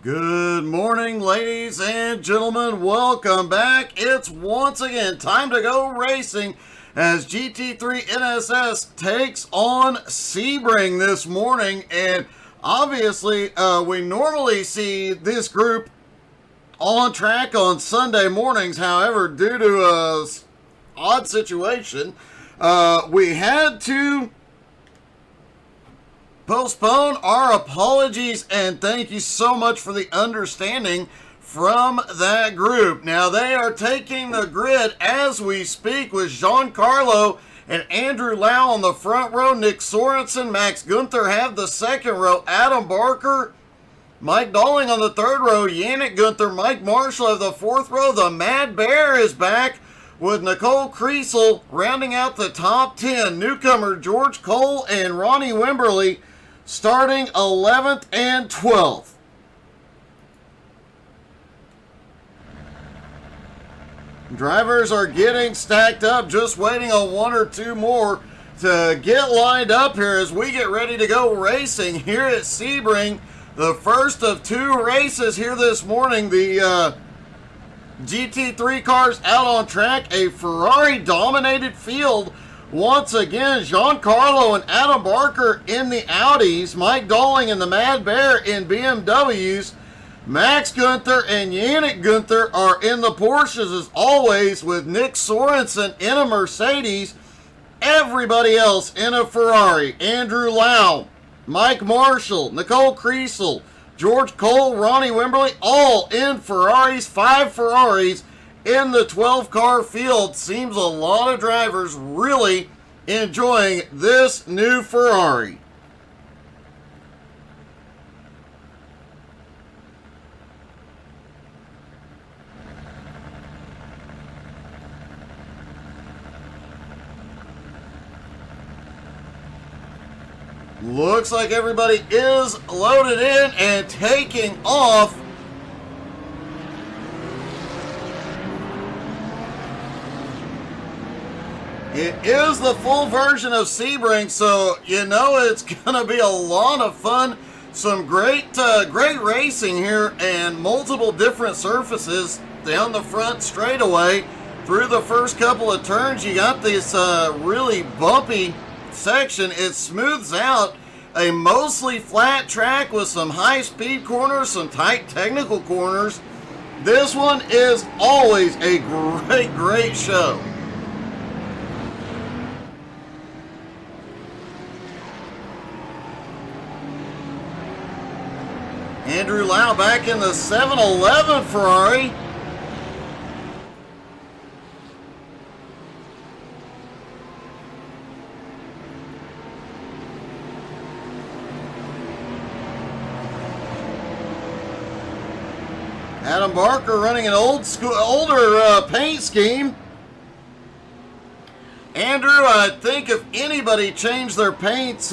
Good morning, ladies and gentlemen. Welcome back. It's once again time to go racing as GT3 NSS takes on Sebring this morning. And obviously, we normally see this group on track on Sunday mornings. However, due to a odd situation, we had to postpone. Our apologies, and thank you so much for the understanding from that group. Now they are taking the grid as we speak with Giancarlo and Andrew Lau on the front row. Nick Sorensen, Max Gunther have the second row. Adam Barker, Mike Dalling on the third row. Yannick Gunther, Mike Marshall of the fourth row. The Mad Bear is back with Nicole Kriesel rounding out the top 10. Newcomer George Cole and Ronnie Wimberly starting 11th and 12th. Drivers are getting stacked up, just waiting on one or two more to get lined up here as we get ready to go racing here at Sebring. The first of two races here this morning. The GT3 cars out on track, a Ferrari-dominated field. Once again, Giancarlo and Adam Barker in the Audis, Mike Dalling and the Mad Bear in BMWs, Max Gunther and Yannick Gunther are in the Porsches as always, with Nick Sorensen in a Mercedes, everybody else in a Ferrari. Andrew Lau, Mike Marshall, Nicole Kriesel, George Cole, Ronnie Wimberly, all in Ferraris, 5 Ferraris in the 12-car field. Seems a lot of drivers really enjoying this new Ferrari. Looks like everybody is loaded in and taking off. It is the full version of Sebring, so you know it's going to be a lot of fun. Some great racing here and multiple different surfaces down the front straightaway. Through the first couple of turns, you got this really bumpy section. It smooths out a mostly flat track with some high-speed corners, some tight technical corners. This one is always a great show. Andrew Lau back in the 711 Ferrari. Adam Barker running an older paint scheme. Andrew, I think if anybody changed their paints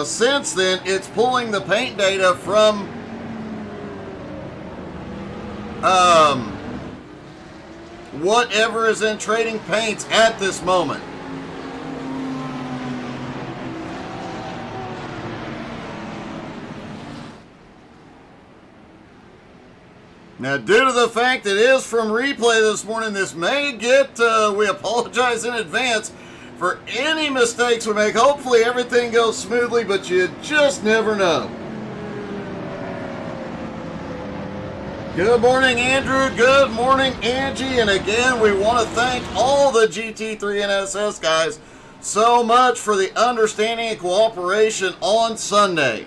since then, it's pulling the paint data from whatever is in Trading Paints at this moment. Now, due to the fact it is from replay this morning, this may get, we apologize in advance for any mistakes we make. Hopefully everything goes smoothly, but you just never know. Good morning, Andrew. Good morning, Angie. And again, we want to thank all the GT3 NSS guys so much for the understanding and cooperation on Sunday.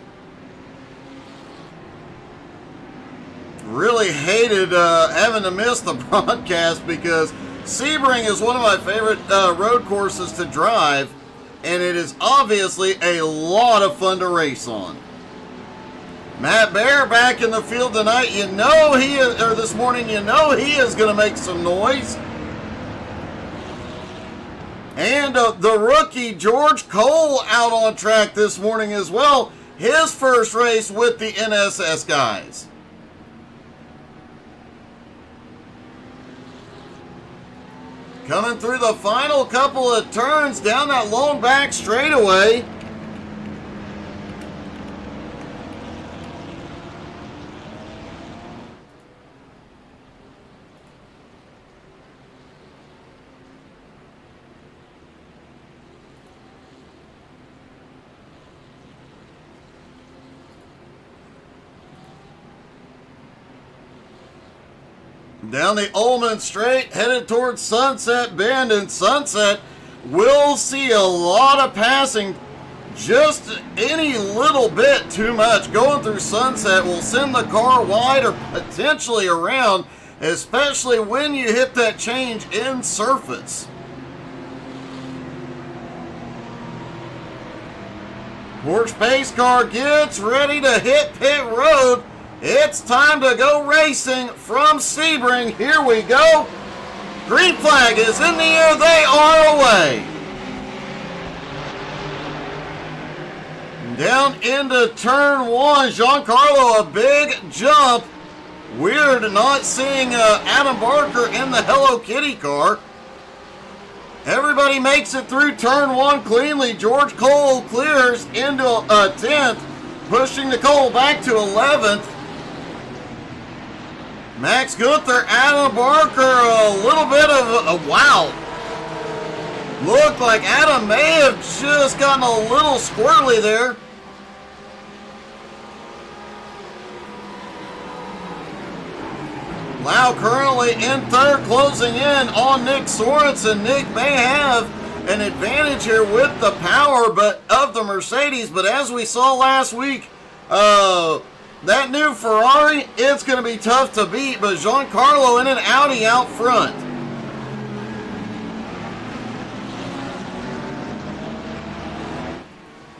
Really hated having to miss the broadcast because Sebring is one of my favorite road courses to drive, and it is obviously a lot of fun to race on. Matt Bear back in the field tonight. You know he is, or this morning, you know he is going to make some noise. And the rookie George Cole out on track this morning as well. His first race with the NSS guys. Coming through the final couple of turns down that long back straightaway. Down the Ullman Straight, headed towards Sunset Bend, and Sunset will see a lot of passing. Just any little bit too much going through Sunset will send the car wide or potentially around, especially when you hit that change in surface. Porsche pace car gets ready to hit pit road. It's time to go racing from Sebring. Here we go. Green flag is in the air. They are away. Down into turn one. Giancarlo, a big jump. Weird not seeing Adam Barker in the Hello Kitty car. Everybody makes it through turn one cleanly. George Cole clears into 10th, pushing Nicole back to 11th. Max Gunther, Adam Barker, a little bit of a wow. Looked like Adam may have just gotten a little squirrely there. Lau currently in third, closing in on Nick Sorensen. Nick may have an advantage here with the power of the Mercedes, but as we saw last week, that new Ferrari, it's going to be tough to beat, but Giancarlo in an Audi out front.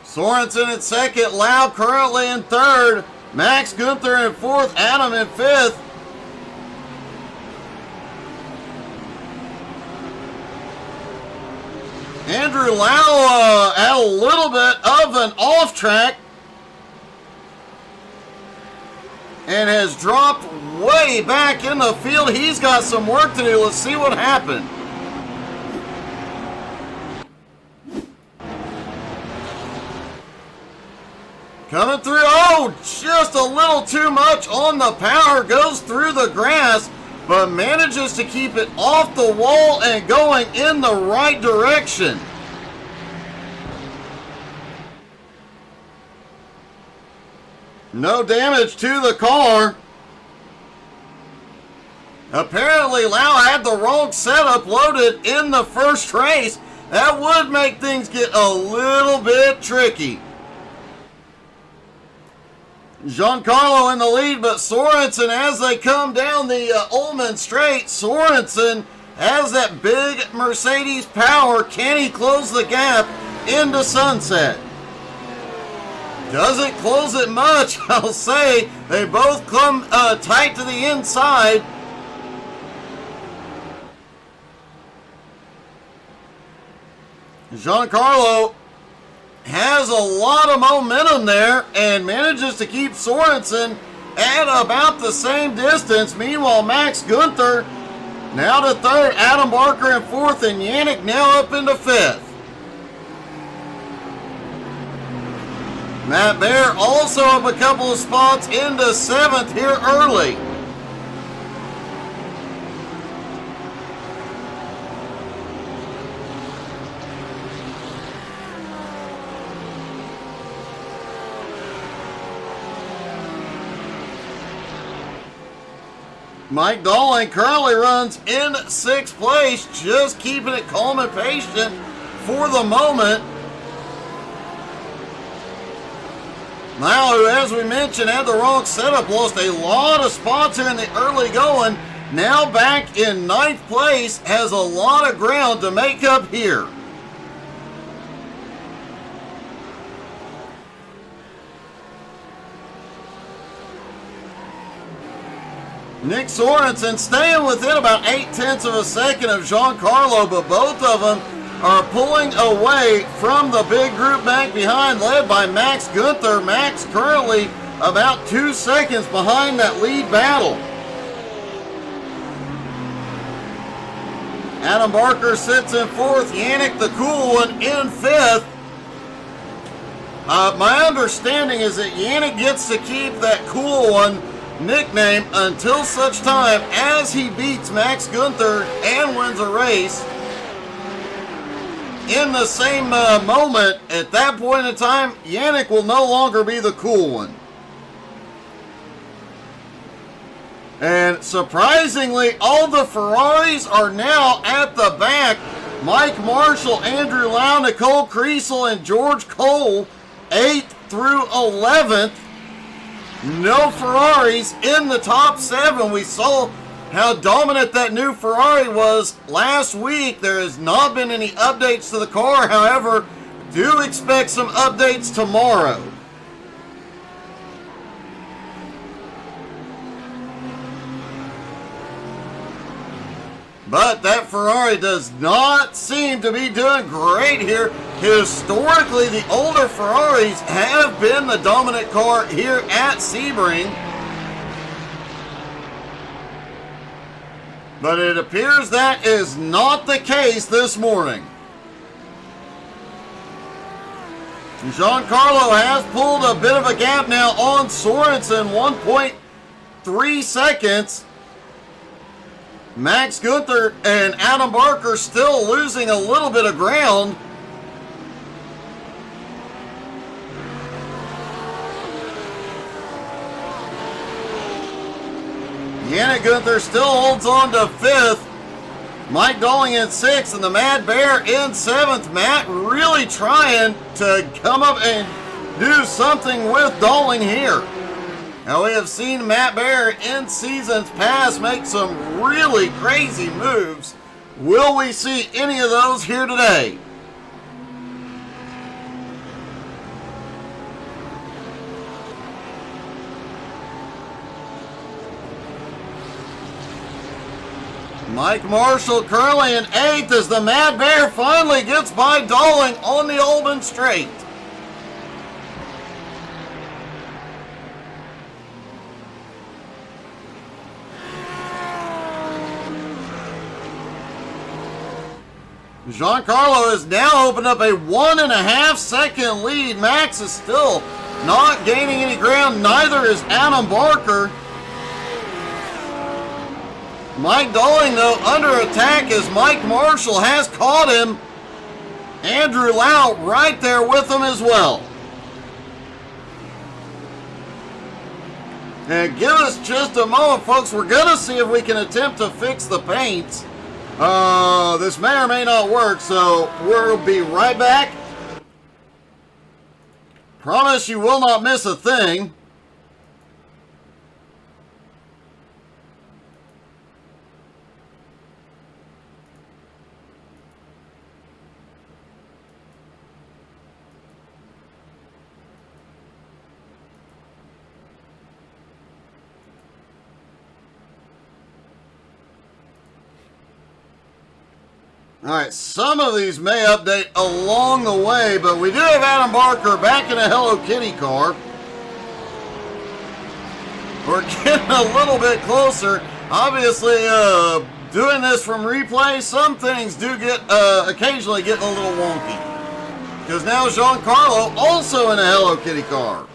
Sorensen in second, Lau currently in third, Max Gunther in fourth, Adam in fifth. Andrew Lau had a little bit of an off track and has dropped way back in the field. He's got some work to do. Let's see what happened. Coming through. Oh, just a little too much on the power. Goes through the grass, but manages to keep it off the wall and going in the right direction. No damage to the car. Apparently, Lau had the wrong setup loaded in the first race. That would make things get a little bit tricky. Giancarlo in the lead, but Sorensen, as they come down the Ullman Straight, Sorensen has that big Mercedes power. Can he close the gap into Sunset? Doesn't close it much, I'll say. They both come tight to the inside. Giancarlo has a lot of momentum there and manages to keep Sorensen at about the same distance. Meanwhile, Max Gunther now to third, Adam Barker in fourth, and Yannick now up into fifth. Matt Baer also up a couple of spots into seventh here early. Mike Dowling currently runs in sixth place, just keeping it calm and patient for the moment. Now, who, as we mentioned, had the wrong setup, lost a lot of spots here in the early going. Now back in ninth place, has a lot of ground to make up here. Nick Sorensen staying within about 0.8 of a second of Giancarlo, but both of them are pulling away from the big group back behind, led by Max Gunther. Max currently about 2 seconds behind that lead battle. Adam Barker sits in fourth, Yannick the cool one in fifth. My understanding is that Yannick gets to keep that cool one nickname until such time as he beats Max Gunther and wins a race. In the same moment, at that point in time, Yannick will no longer be the cool one. And surprisingly, all the Ferraris are now at the back. Mike Marshall, Andrew Lau, Nicole Kriesel, and George Cole, 8th through 11th. No Ferraris in the top 7. We saw how dominant that new Ferrari was last week. There has not been any updates to the car. However, do expect some updates tomorrow. But that Ferrari does not seem to be doing great here. Historically, the older Ferraris have been the dominant car here at Sebring. But it appears that is not the case this morning. Giancarlo has pulled a bit of a gap now on Sorensen, 1.3 seconds. Max Gunther and Adam Barker still losing a little bit of ground. Yannick Gunther still holds on to 5th. Mike Dolling in 6th and the Mad Bear in 7th. Matt really trying to come up and do something with Dolling here. Now we have seen Matt Bear in seasons past make some really crazy moves. Will we see any of those here today? Mike Marshall currently in 8th as the Mad Bear finally gets by Dolling on the Oldham Straight. Giancarlo has now opened up a 1.5 second lead. Max is still not gaining any ground. Neither is Adam Barker. Mike Dolling, though, under attack as Mike Marshall has caught him. Andrew Lau right there with him as well. And give us just a moment, folks. We're going to see if we can attempt to fix the paints. This may or may not work, so we'll be right back. Promise you will not miss a thing. Alright, some of these may update along the way, but we do have Adam Barker back in a Hello Kitty car. We're getting a little bit closer. Obviously, doing this from replay, some things do get occasionally getting a little wonky. Because now Giancarlo also in a Hello Kitty car.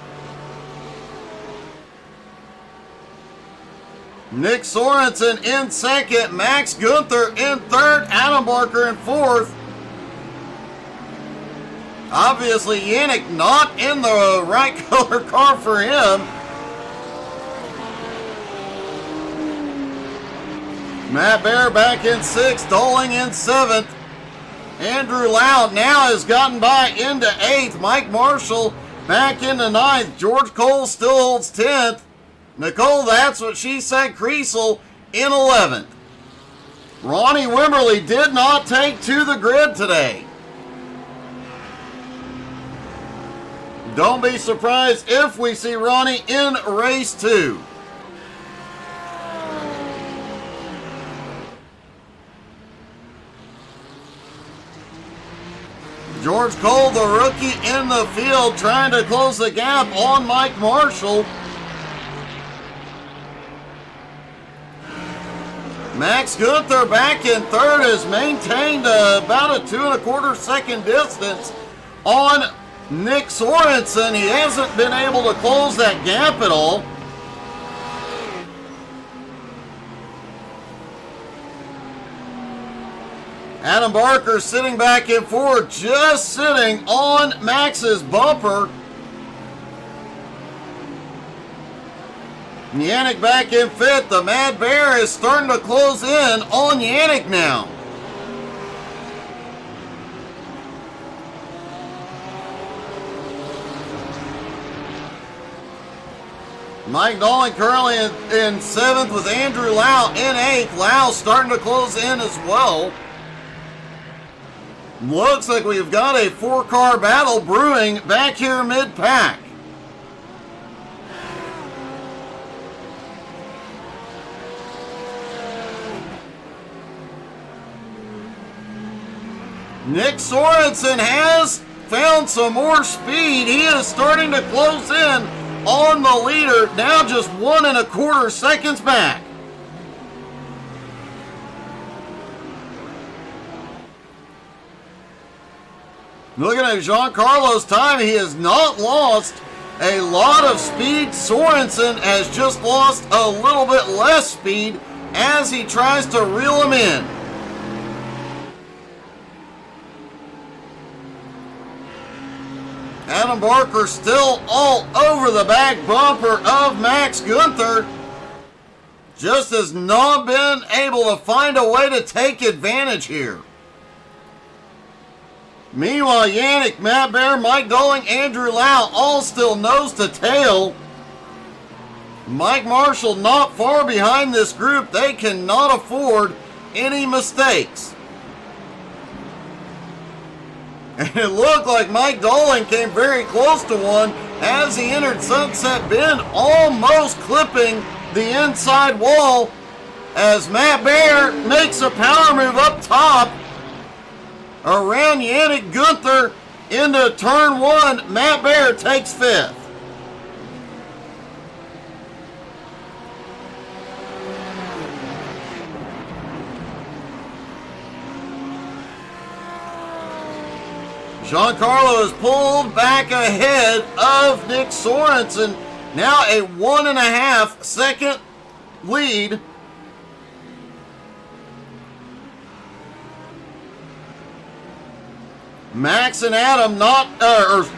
Nick Sorensen in 2nd, Max Gunther in 3rd, Adam Barker in 4th. Obviously, Yannick not in the right color car for him. Matt Bear back in 6th, Dolling in 7th. Andrew Lau now has gotten by into 8th. Mike Marshall back into 9th. George Cole still holds 10th. Nicole, that's what she said, Kriesel in 11th. Ronnie Wimberly did not take to the grid today. Don't be surprised if we see Ronnie in race 2. George Cole, the rookie in the field, trying to close the gap on Mike Marshall. Max Gunther back in 3rd has maintained about a 2.25 second distance on Nick Sorensen. He hasn't been able to close that gap at all. Adam Barker sitting back in 4th, just sitting on Max's bumper. Yannick back in fifth. The Mad Bear is starting to close in on Yannick now. Mike Dolan currently in seventh with Andrew Lau in eighth. Lau starting to close in as well. Looks like we've got a four-car battle brewing back here mid-pack. Nick Sorensen has found some more speed. He is starting to close in on the leader, now just 1 1/4 seconds back. Looking at Giancarlo's time, he has not lost a lot of speed. Sorensen has just lost a little bit less speed as he tries to reel him in. Adam Barker still all over the back bumper of Max Gunther. Just has not been able to find a way to take advantage here. Meanwhile, Yannick, Matt Bear, Mike Dolling, Andrew Lau all still nose to tail. Mike Marshall not far behind this group. They cannot afford any mistakes. And it looked like Mike Dolan came very close to one as he entered Sunset Bend, almost clipping the inside wall as Matt Bear makes a power move up top around Yannick Gunther into turn one. Matt Bear takes fifth. Giancarlo is pulled back ahead of Nick Sorensen. Now a 1.5 second lead. Max and Adam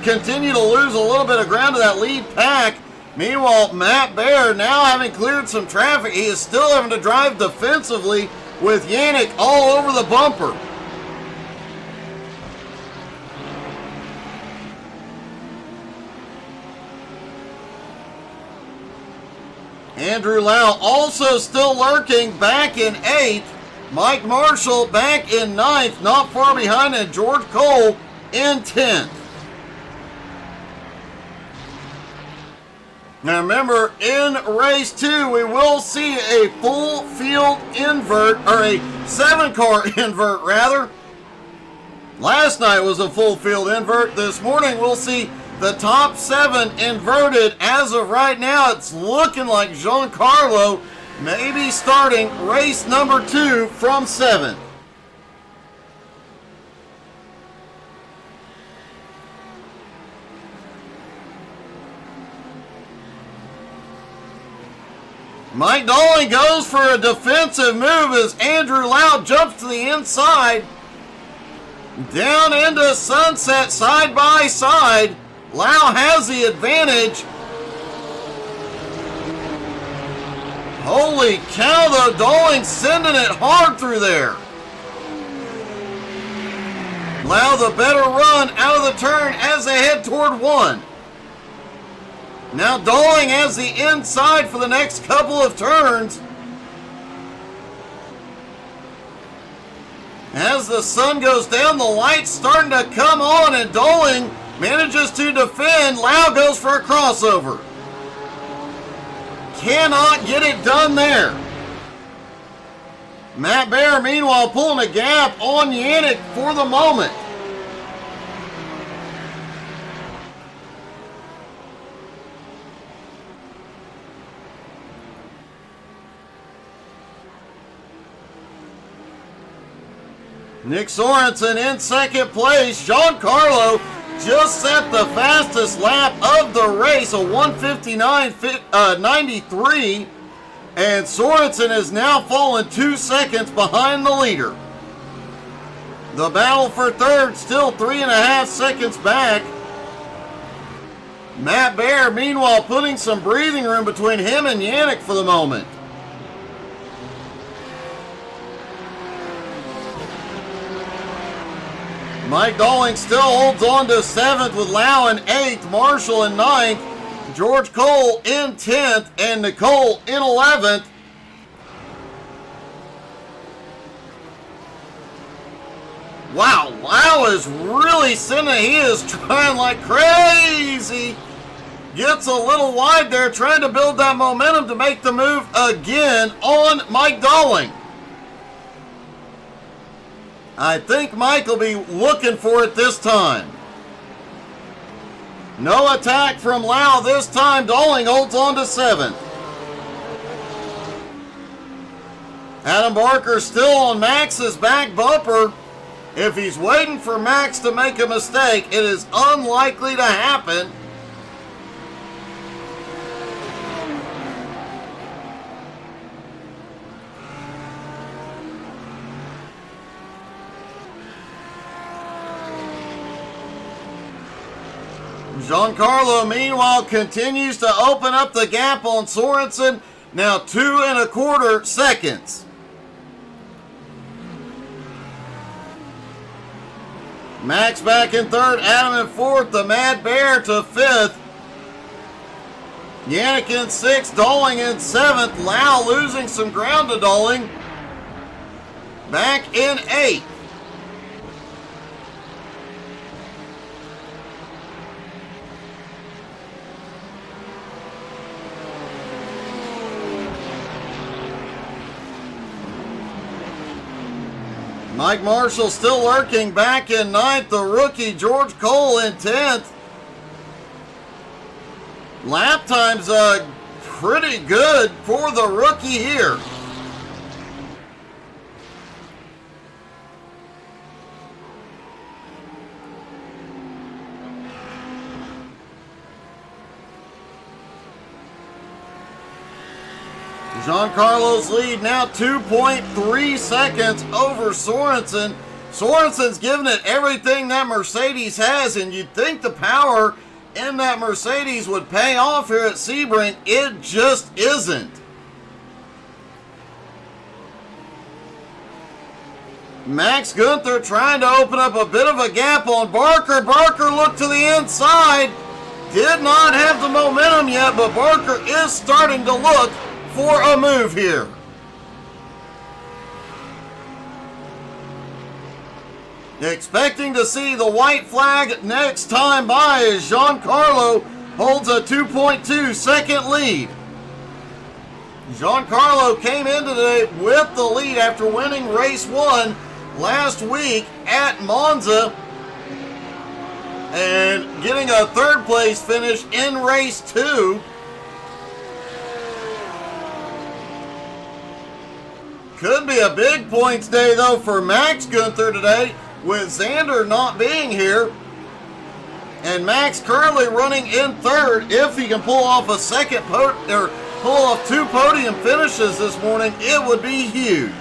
continue to lose a little bit of ground to that lead pack. Meanwhile, Matt Bear now having cleared some traffic. He is still having to drive defensively with Yannick all over the bumper. Andrew Lau also still lurking back in 8th. Mike Marshall back in 9th, not far behind, and George Cole in 10th. Now remember, in race 2, we will see a full field invert, or a 7-car invert rather. Last night was a full field invert. This morning we'll see the top 7 inverted. As of right now, it's looking like Giancarlo may be starting race number 2 from 7th. Mike Dolly goes for a defensive move as Andrew Lau jumps to the inside. Down into Sunset side by side. Lau has the advantage. Holy cow, though, Dolling sending it hard through there. Lau the better run out of the turn as they head toward 1. Now Dolling has the inside for the next couple of turns. As the sun goes down, the light's starting to come on, and Dolling manages to defend. Lau goes for a crossover. Cannot get it done there. Matt Bear, meanwhile, pulling a gap on Yannick for the moment. Nick Sorensen in second place. Giancarlo just set the fastest lap of the race, a 1:59.93, and Sorensen has now fallen 2 seconds behind the leader. The battle for third still 3.5 seconds back. Matt Baer, meanwhile, putting some breathing room between him and Yannick for the moment. Mike Dolling still holds on to 7th with Lau in 8th, Marshall in 9th, George Cole in 10th, and Nicole in 11th. Wow, Lau is really sending, he is trying like crazy. Gets a little wide there, trying to build that momentum to make the move again on Mike Dolling. I think Mike will be looking for it this time. No attack from Lau this time. Dolling holds on to 7th. Adam Barker still on Max's back bumper. If he's waiting for Max to make a mistake, it is unlikely to happen. Giancarlo, meanwhile, continues to open up the gap on Sorensen. Now 2 1/4 seconds. Max back in 3rd, Adam in 4th, the Mad Bear to 5th. Yannick in 6th, Dolling in 7th. Lau losing some ground to Dolling. Back in 8th. Mike Marshall still lurking back in 9th. The rookie George Cole in 10th. Lap time's pretty good for the rookie here. Giancarlo's lead now 2.3 seconds over Sorensen. Sorensen's giving it everything that Mercedes has, and you'd think the power in that Mercedes would pay off here at Sebring. It just isn't. Max Gunther trying to open up a bit of a gap on Barker. Barker looked to the inside. Did not have the momentum yet, but Barker is starting to look for a move here. Expecting to see the white flag next time by as Giancarlo holds a 2.2 second lead. Giancarlo came in today with the lead after winning race 1 last week at Monza and getting a 3rd place finish in race 2. Could be a big points day, though, for Max Gunther today, with Xander not being here. And Max currently running in 3rd. If he can pull off pull off 2 podium finishes this morning, it would be huge.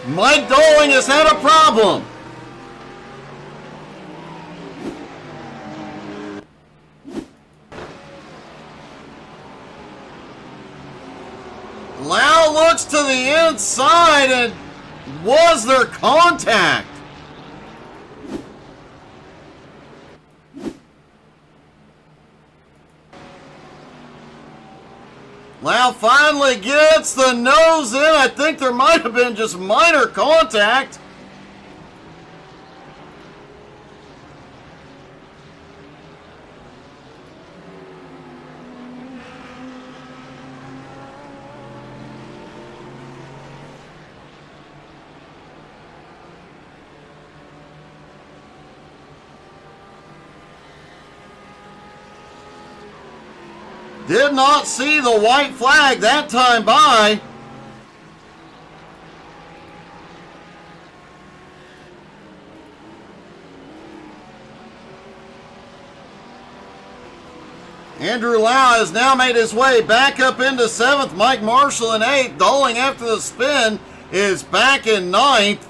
Mike Dolling has had a problem. Lau looks to the inside, and was there contact? Lau finally gets the nose in. I think there might have been just minor contact. Did not see the white flag that time by. Andrew Lau has now made his way back up into 7th. Mike Marshall in 8th. Dolling after the spin is back in 9th.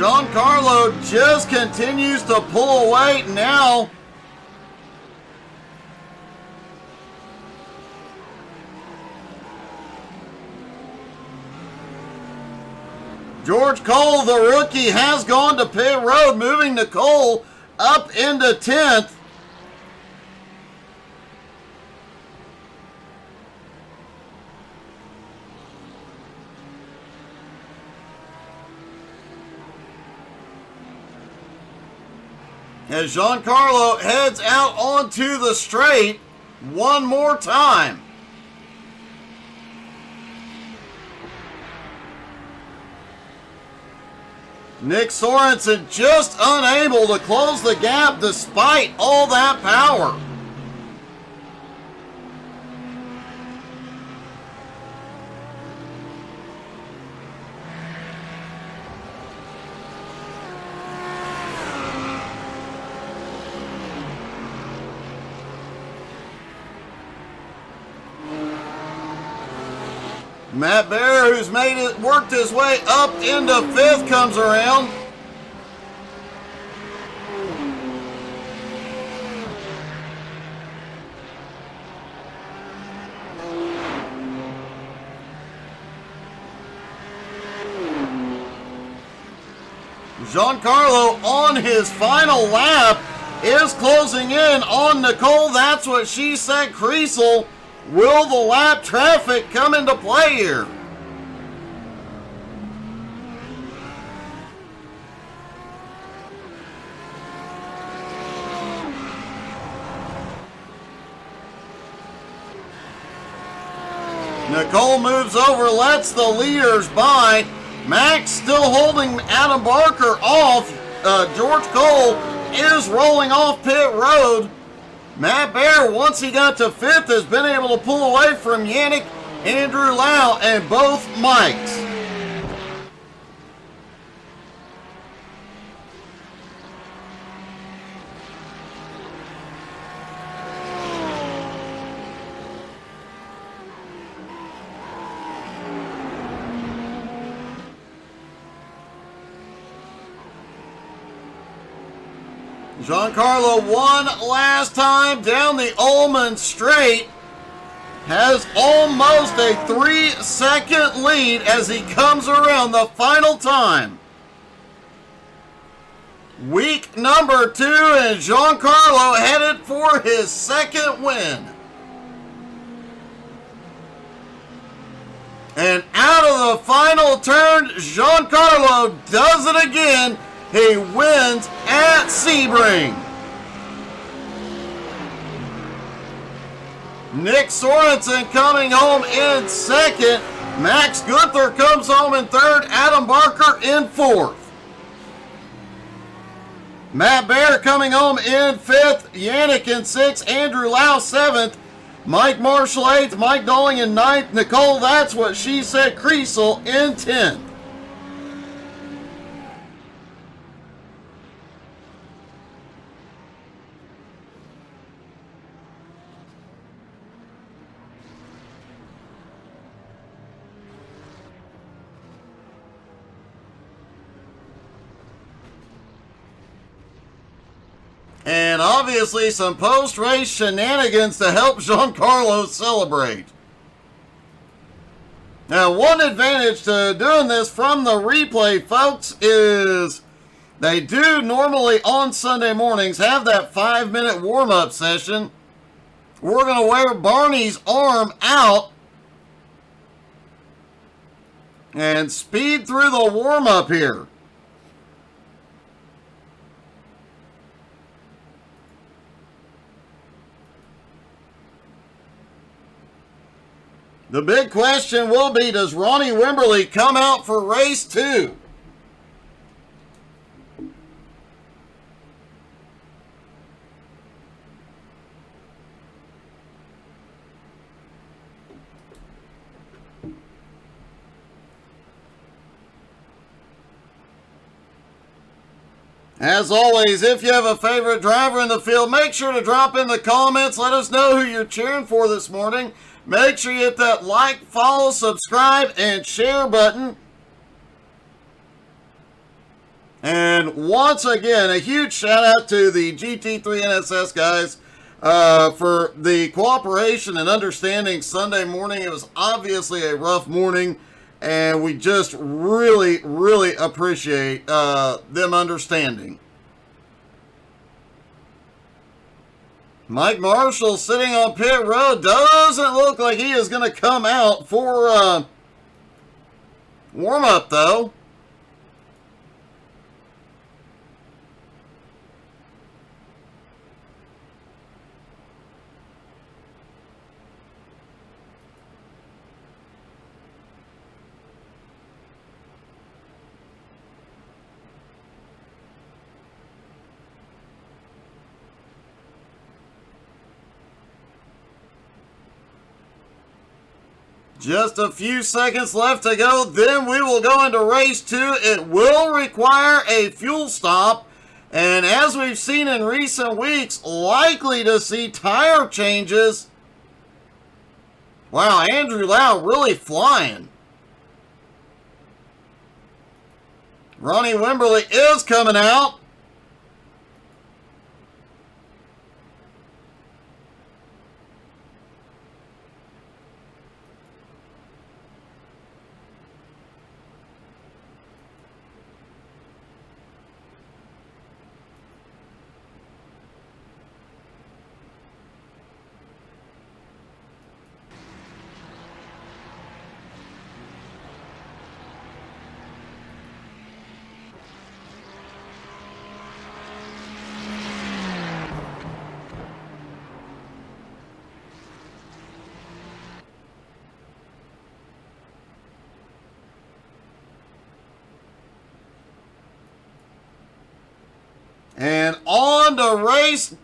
Giancarlo just continues to pull away now. George Cole, the rookie, has gone to pit road, moving Nicole up into 10th. As Giancarlo heads out onto the straight one more time. Nick Sorensen just unable to close the gap despite all that power. Matt Bear, who's worked his way up into 5th, comes around. Giancarlo on his final lap is closing in on Nicole. That's what she said. Creasel. Will the lap traffic come into play here? Nicole moves over, lets the leaders by. Max still holding Adam Barker off. George Cole is rolling off pit road. Matt Bear, once he got to 5th, has been able to pull away from Yannick, Andrew Lau, and both Mikes. Giancarlo one last time down the Ullman straight. Has almost a 3-second lead as he comes around the final time. Week number 2, and Giancarlo headed for his 2nd win. And out of the final turn, Giancarlo does it again. He wins at Sebring. Nick Sorensen coming home in 2nd. Max Gunther comes home in 3rd. Adam Barker in 4th. Matt Bear coming home in 5th. Yannick in 6th. Andrew Lau 7th. Mike Marshall 8th. Mike Dolling in 9th. Nicole, that's what she said, Creasel in 10th. And obviously some post-race shenanigans to help Giancarlo celebrate. Now, one advantage to doing this from the replay, folks, is they do normally on Sunday mornings have that 5-minute warm-up session. We're going to wear Barney's arm out and speed through the warm-up here. The big question will be, does Ronnie Wimberly come out for race 2? As always, if you have a favorite driver in the field, make sure to drop in the comments. Let us know who you're cheering for this morning. Make sure you hit that like, follow, subscribe, and share button. And once again, a huge shout out to the GT3 NSS guys for the cooperation and understanding Sunday morning. It was obviously a rough morning, and we just really, really appreciate them understanding. Mike Marshall sitting on pit road. Doesn't look like he is going to come out for warm-up, though. Just a few seconds left to go, then we will go into race 2. It will require a fuel stop, and as we've seen in recent weeks, likely to see tire changes. Wow, Andrew Lau really flying. Ronnie Wimberly is coming out. And on to race.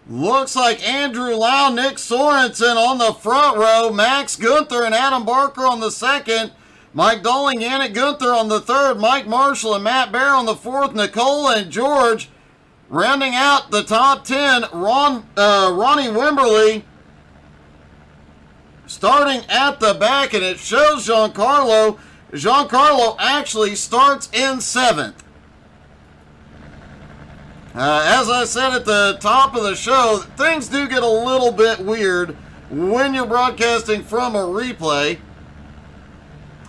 Looks like Andrew Lau, Nick Sorensen on the front row, Max Gunther and Adam Barker on the second, Mike Dolling, Yannick Gunther on the third, Mike Marshall and Matt Bear on the fourth, Nicole and George rounding out the top 10, Ronnie Wimberly starting at the back, and it shows Giancarlo. Giancarlo actually starts in 7th. As I said at the top of the show, things do get a little bit weird when you're broadcasting from a replay.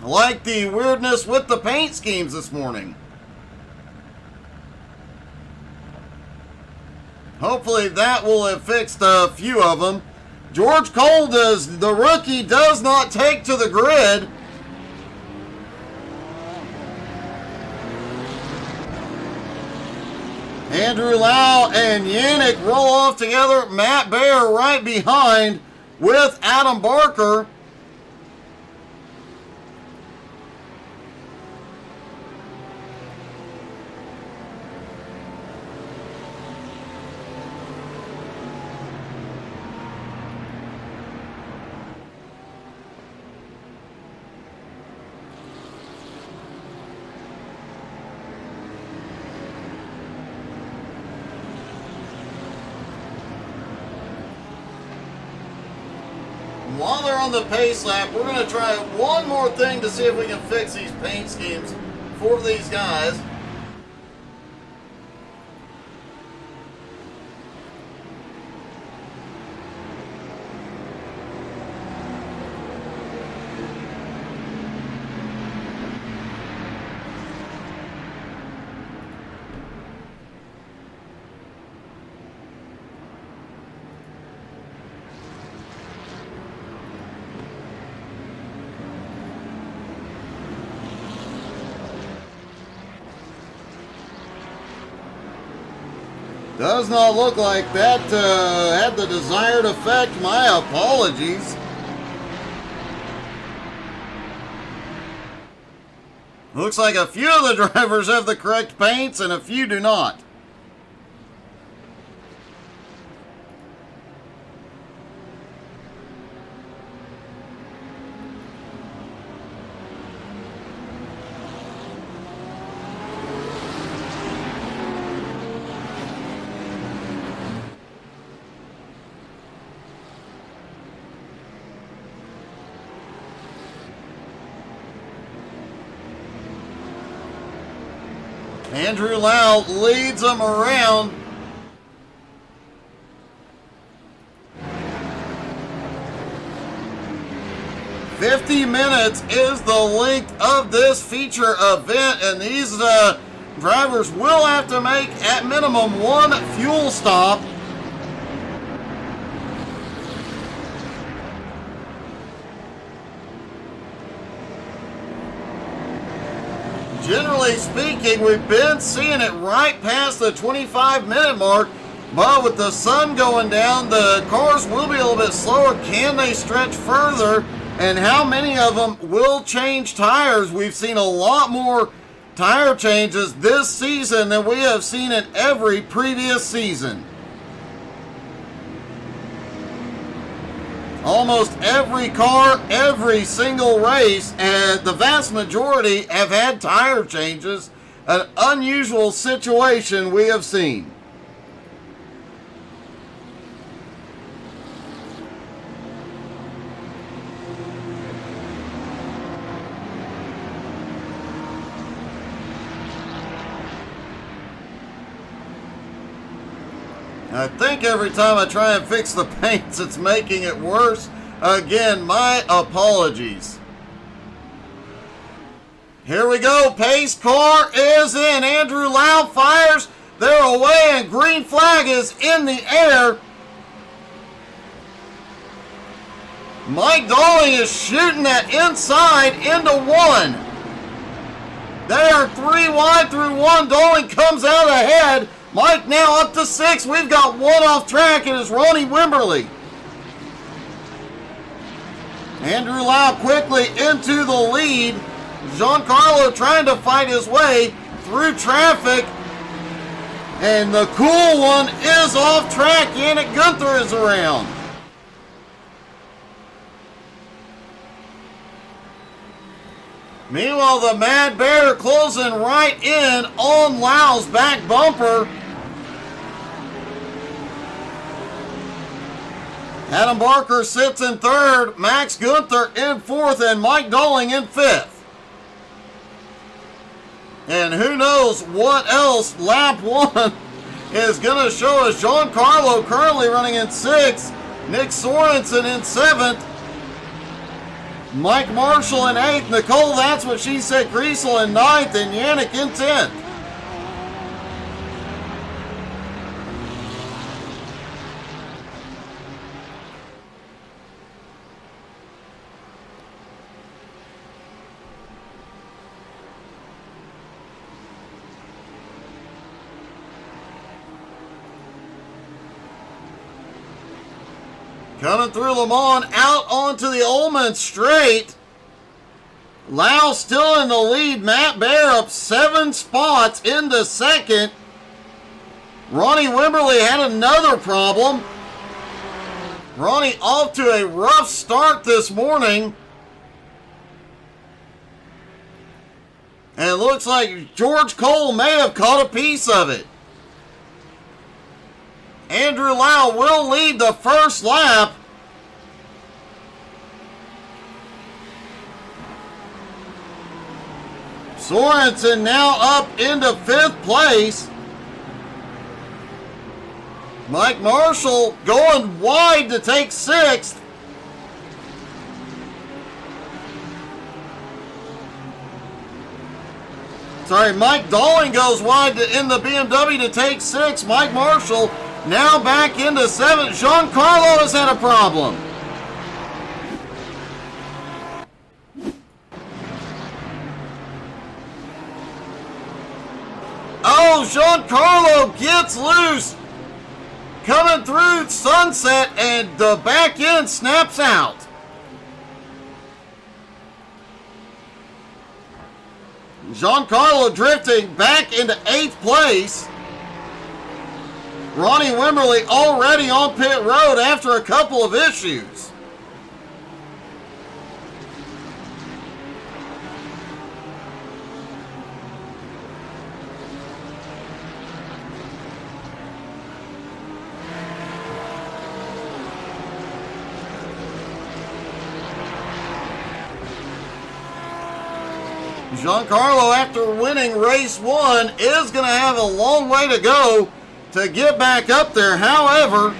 Like the weirdness with the paint schemes this morning. Hopefully that will have fixed a few of them. George Cole, the rookie, does not take to the grid. Andrew Lau and Yannick roll off together. Matt Bear right behind with Adam Barker. While they're on the pace lap, we're going to try one more thing to see if we can fix these paint schemes for these guys. Does not look like that had the desired effect. My apologies. Looks like a few of the drivers have the correct paints and a few do not. Andrew Lau leads them around. "50 minutes is the length of this feature event, and these drivers will have to make at minimum one fuel stop. Generally speaking, we've been seeing it right past the 25-minute mark, but with the sun going down, the cars will be a little bit slower. Can they stretch further? And how many of them will change tires? We've seen a lot more tire changes this season than we have seen in every previous season. Almost every car, every single race, and the vast majority have had tire changes. An unusual situation we have seen. I think every time I try and fix the paints, it's making it worse. Again, my apologies. Here we go. Pace car is in. Andrew Lau fires. They're away, and green flag is in the air. Mike Dolling is shooting that inside into one. They are 3 wide through one. Dolling comes out ahead. Mike now up to 6. We've got one off track. It is Ronnie Wimberly. Andrew Lau quickly into the lead. Giancarlo trying to fight his way through traffic. And the cool one is off track. Yannick Gunther is around. Meanwhile, the Mad Bear closing right in on Lau's back bumper. Adam Barker sits in third, Max Gunther in fourth, and Mike Dolling in fifth. And who knows what else lap one is going to show us. Giancarlo currently running in sixth, Nick Sorensen in seventh, Mike Marshall in 8th, Nicole, that's what she said, Griesel in 9th, and Yannick in 10th. Coming through Le Mans, out onto the Ullman straight. Lau still in the lead. Matt Bear up 7 spots into second. Ronnie Wimberly had another problem. Ronnie off to a rough start this morning. And it looks like George Cole may have caught a piece of it. Andrew Lau will lead the first lap. Sorensen now up into 5th place. Mike Marshall going wide to take 6th. Sorry, Mike Dolling goes wide in the BMW to take 6th. Mike Marshall now back into 7th. Giancarlo has had a problem. Oh, Giancarlo gets loose. Coming through Sunset, and the back end snaps out. Giancarlo drifting back into 8th place. Ronnie Wimberly already on pit road after a couple of issues. Giancarlo, after winning race 1, is going to have a long way to go to get back up there. However,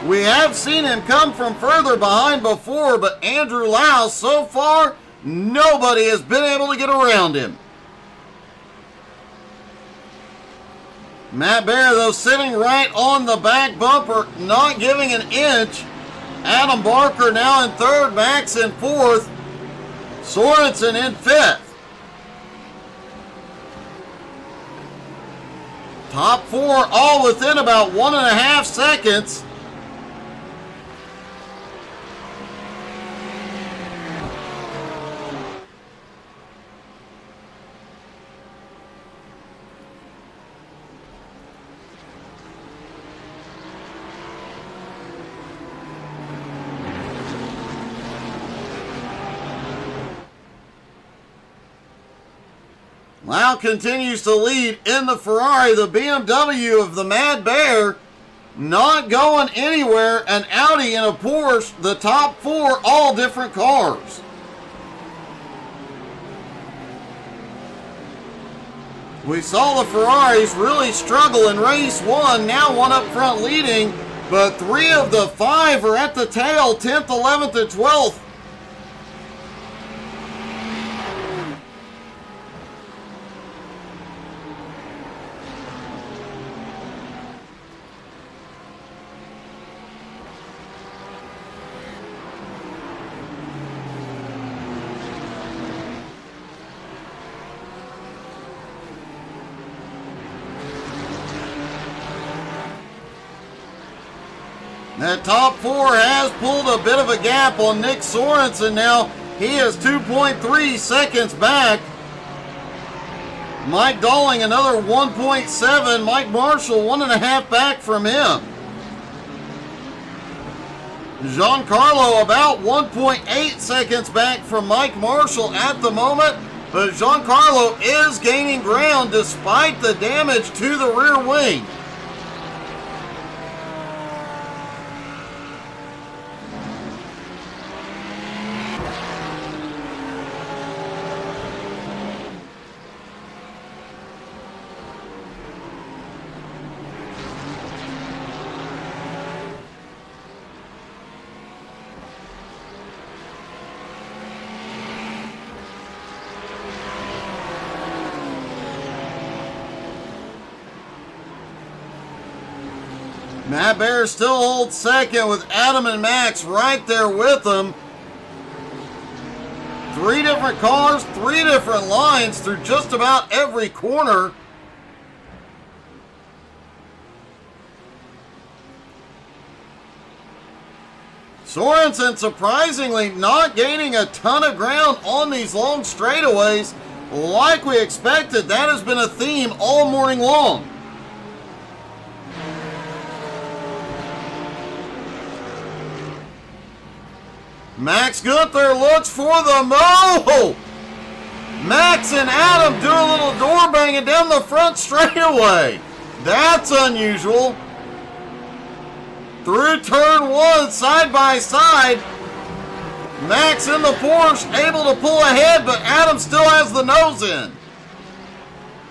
we have seen him come from further behind before, but Andrew Lau, so far, nobody has been able to get around him. Matt Bear, though, sitting right on the back bumper, not giving an inch. Adam Barker now in third, Max in fourth, Sorensen in fifth. Top four all within about 1.5 seconds. Lau continues to lead in the Ferrari. The BMW of the Mad Bear not going anywhere. An Audi and a Porsche, the top four, all different cars. We saw the Ferraris really struggle in race 1. Now one up front leading, but 3 of the 5 are at the tail, 10th, 11th, and 12th. That top four has pulled a bit of a gap on Nick Sorensen now. He is 2.3 seconds back. Mike Dolling another 1.7. Mike Marshall 1.5 back from him. Giancarlo about 1.8 seconds back from Mike Marshall at the moment. But Giancarlo is gaining ground despite the damage to the rear wing. Matt Bear still holds second with Adam and Max right there with them. 3 different cars, 3 different lines through just about every corner. Sorensen surprisingly not gaining a ton of ground on these long straightaways like we expected. That has been a theme all morning long. Max Gunther looks for the move. Max and Adam do a little door banging down the front straightaway. That's unusual. Through turn 1, side by side. Max in the Porsche able to pull ahead, but Adam still has the nose in.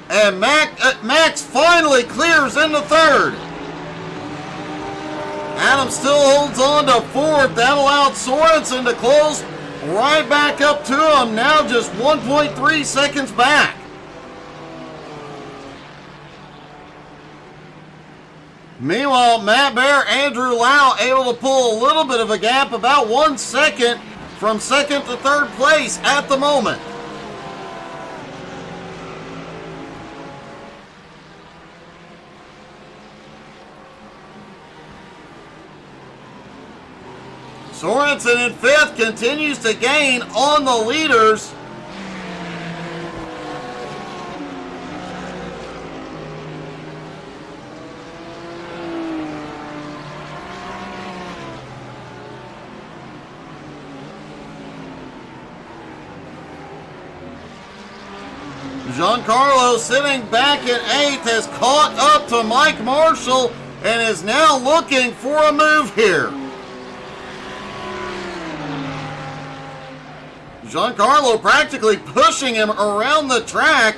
And Max finally clears into third. Adam still holds on to fourth. That allowed Sorensen to close right back up to him. Now just 1.3 seconds back. Meanwhile, Matt Bear, Andrew Lau able to pull a little bit of a gap, about 1 second from second to third place at the moment. Sorensen in fifth continues to gain on the leaders. Giancarlo sitting back at 8th has caught up to Mike Marshall and is now looking for a move here. Giancarlo practically pushing him around the track.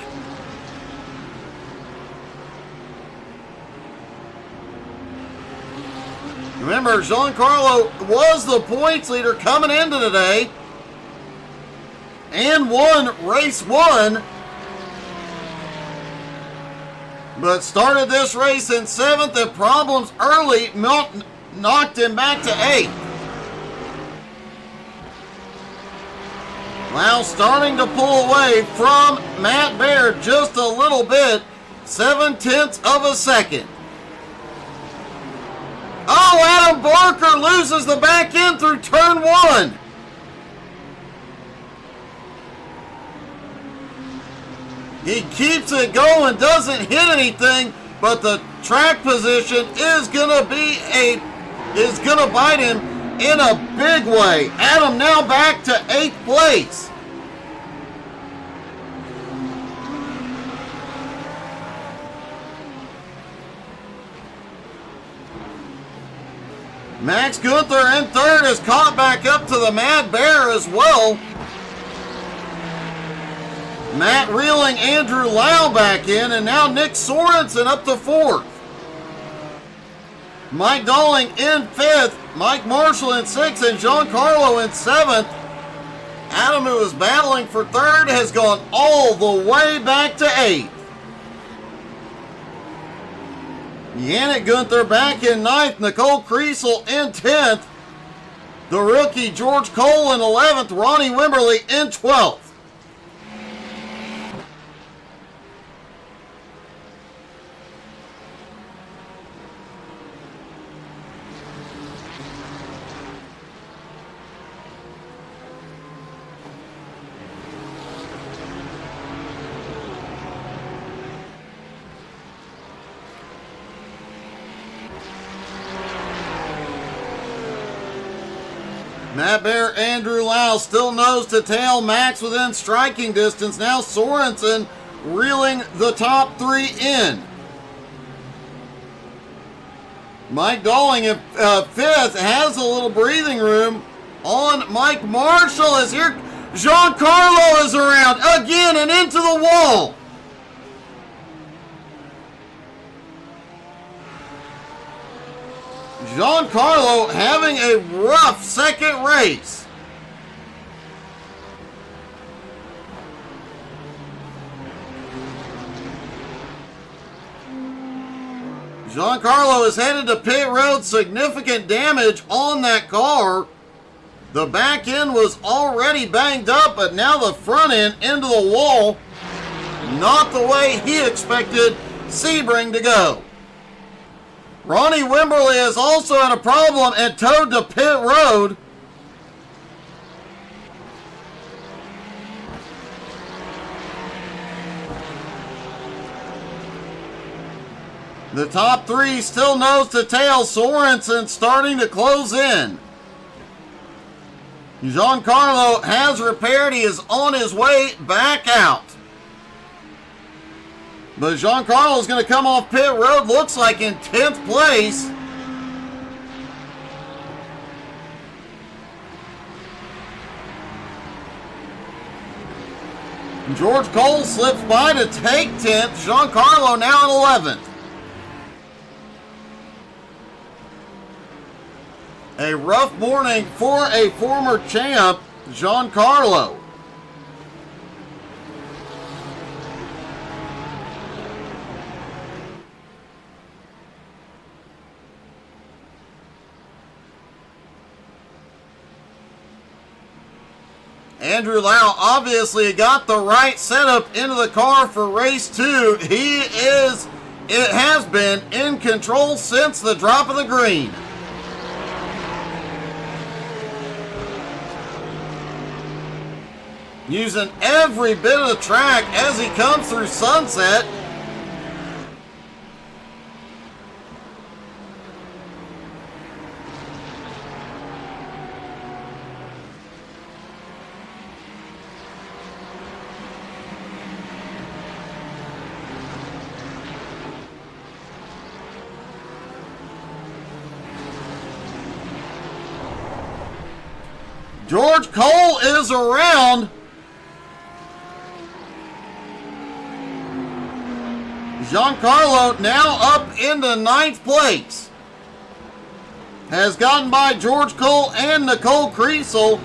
Remember, Giancarlo was the points leader coming into today and won race 1, but started this race in 7th and problems early knocked him back to 8th. Now starting to pull away from Matt Baird just a little bit, 0.7 of a second. Oh, Adam Barker loses the back end through turn 1. He keeps it going, doesn't hit anything, but the track position is gonna bite him in a big way. Adam now back to 8th place. Max Gunther in 3rd is caught back up to the Mad Bear as well. Matt reeling Andrew Lau back in, and now Nick Sorensen up to 4th. Mike Dolling in 5th, Mike Marshall in 6th, and Giancarlo in 7th. Adam, who was battling for 3rd, has gone all the way back to 8th. Yannick Gunther back in 9th, Nicole Kriesel in 10th. The rookie George Cole in 11th, Ronnie Wimberly in 12th. Matt Bear, Andrew Lau still nose to tail, Max within striking distance. Now Sorensen reeling the top 3 in. Mike Dolling in 5th has a little breathing room on Mike Marshall as here Giancarlo is around again and into the wall. Giancarlo having a rough second race. Giancarlo is headed to pit road, significant damage on that car. The back end was already banged up, but now the front end into the wall. Not the way he expected Sebring to go. Ronnie Wimberly is also had a problem and towed to pit road. The top 3 still nose to tail. Sorensen starting to close in. Giancarlo has repaired. He is on his way back out. But Giancarlo is going to come off pit road, looks like in 10th place. George Cole slips by to take 10th. Giancarlo now in 11th. A rough morning for a former champ, Giancarlo. Andrew Lau obviously got the right setup into the car for race 2. It has been in control since the drop of the green. Using every bit of the track as he comes through Sunset. George Cole is around. Giancarlo now up into 9th place. Has gotten by George Cole and Nicole Kriesel.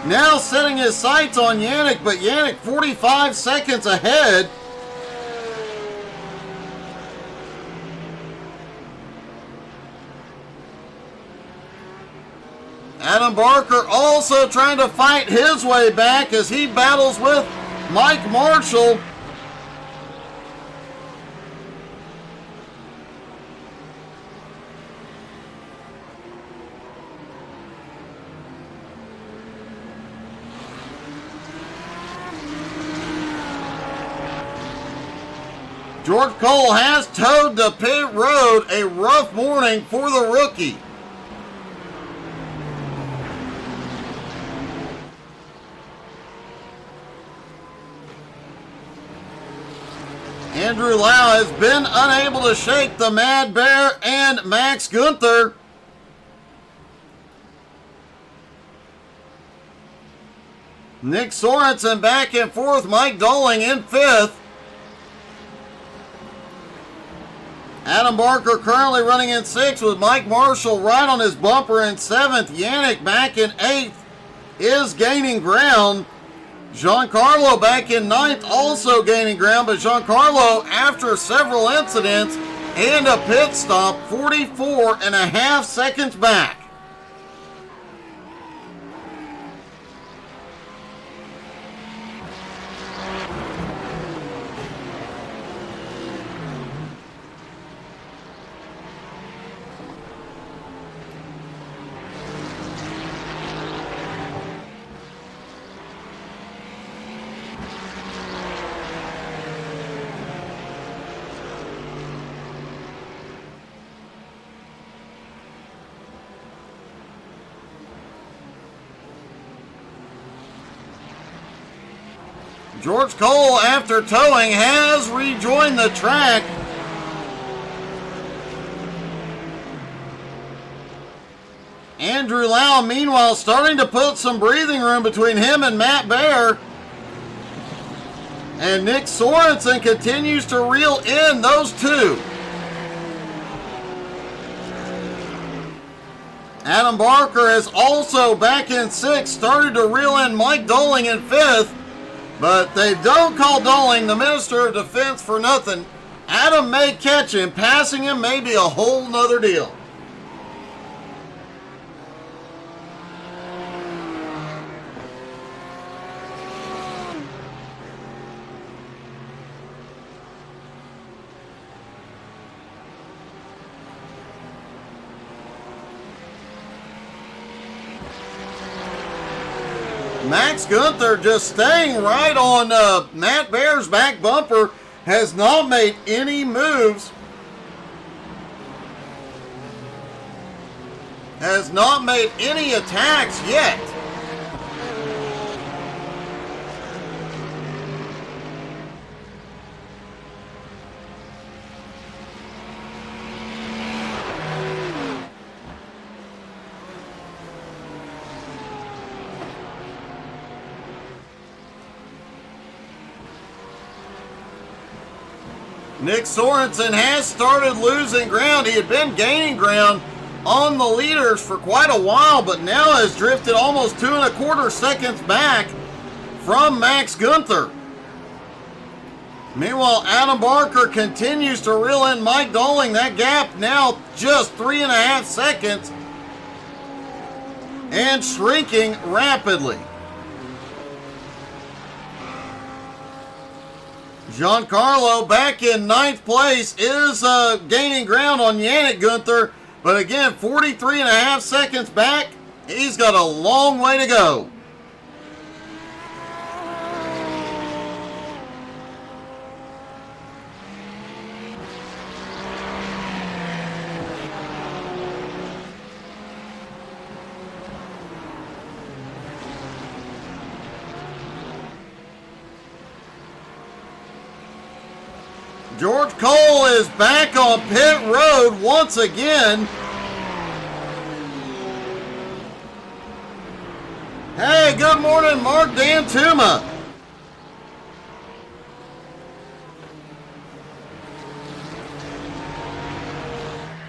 Now setting his sights on Yannick, but Yannick 45 seconds ahead. Adam Barker also trying to fight his way back as he battles with Mike Marshall. George Cole has towed the pit road. A rough morning for the rookie. Andrew Lau has been unable to shake the Mad Bear and Max Gunther. Nick Sorensen back and forth. Mike Dolling in 5th. Adam Barker currently running in 6th with Mike Marshall right on his bumper in 7th. Yannick back in 8th is gaining ground. Giancarlo back in 9th also gaining ground, but Giancarlo, after several incidents and a pit stop, 44.5 seconds back. George Cole, after towing, has rejoined the track. Andrew Lau, meanwhile, starting to put some breathing room between him and Matt Bear. And Nick Sorensen continues to reel in those two. Adam Barker is also back in 6th, started to reel in Mike Dolling in 5th. But they don't call Dolling the Minister of Defense for nothing. Adam may catch him. Passing him may be a whole nother deal. Max Gunther just staying right on Matt Bear's back bumper. Has not made any moves. Has not made any attacks yet. Nick Sorensen has started losing ground. He had been gaining ground on the leaders for quite a while, but now has drifted almost 2.25 seconds back from Max Gunther. Meanwhile, Adam Barker continues to reel in Mike Dolling. That gap now just 3.5 seconds and shrinking rapidly. Giancarlo back in 9th place is gaining ground on Yannick Gunther. But again, 43.5 seconds back. He's got a long way to go. George Cole is back on pit road once again. Hey, good morning, Mark Dantuma.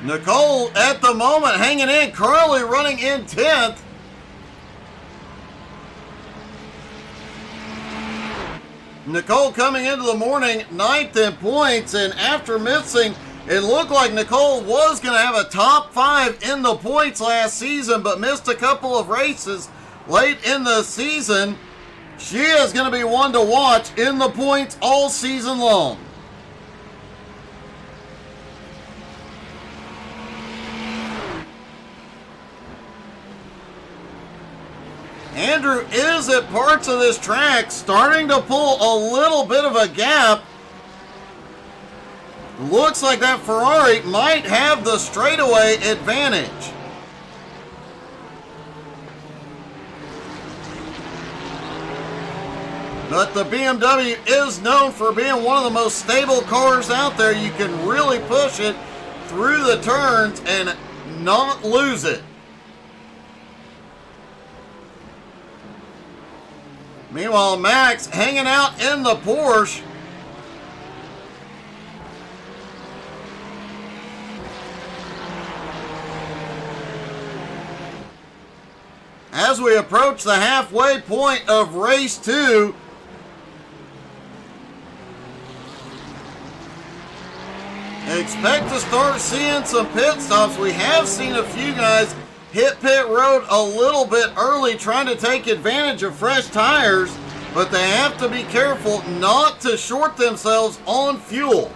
Nicole at the moment hanging in. Carly running in 10th. Nicole coming into the morning 9th in points, and after missing, it looked like Nicole was going to have a top 5 in the points last season, but missed a couple of races late in the season. She is going to be one to watch in the points all season long. Andrew is at parts of this track starting to pull a little bit of a gap. Looks like that Ferrari might have the straightaway advantage. But the BMW is known for being one of the most stable cars out there. You can really push it through the turns and not lose it. Meanwhile, Max hanging out in the Porsche. As we approach the halfway point of race 2, expect to start seeing some pit stops. We have seen a few guys hit pit road a little bit early trying to take advantage of fresh tires, but they have to be careful not to short themselves on fuel.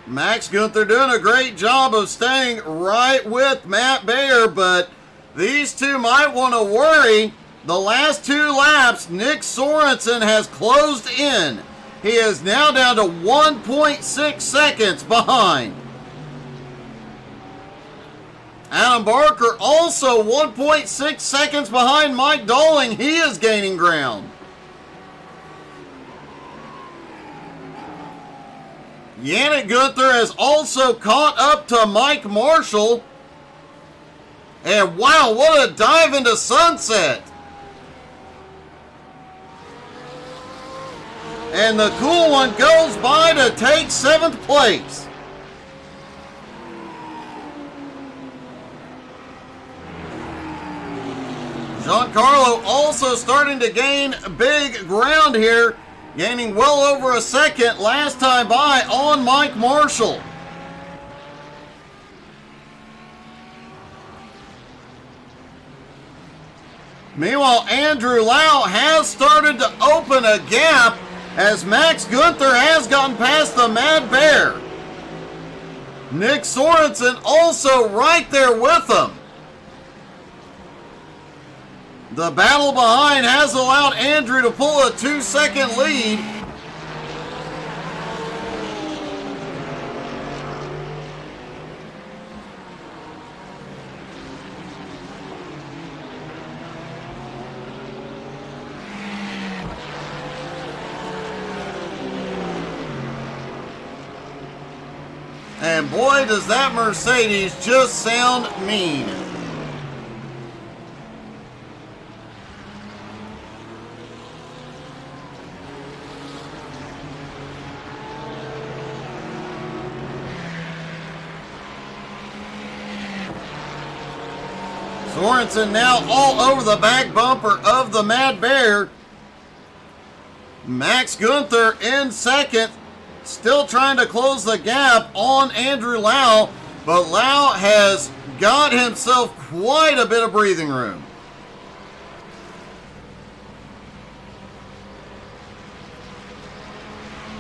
Max Gunther doing a great job of staying right with Matt Bayer, but these two might want to worry. The last 2 laps, Nick Sorensen has closed in. He is now down to 1.6 seconds behind. Adam Barker also 1.6 seconds behind Mike Dolling. He is gaining ground. Yannick Gunther has also caught up to Mike Marshall. And wow, what a dive into sunset. And the cool one goes by to take 7th place. Giancarlo also starting to gain big ground here, gaining well over a second last time by on Mike Marshall. Meanwhile, Andrew Lau has started to open a gap as Max Gunther has gotten past the Mad Bear. Nick Sorensen also right there with him. The battle behind has allowed Andrew to pull a 2-second lead. And boy, does that Mercedes just sound mean. Sorensen now all over the back bumper of the Mad Bear. Max Gunther in second, still trying to close the gap on Andrew Lau, but Lau has got himself quite a bit of breathing room.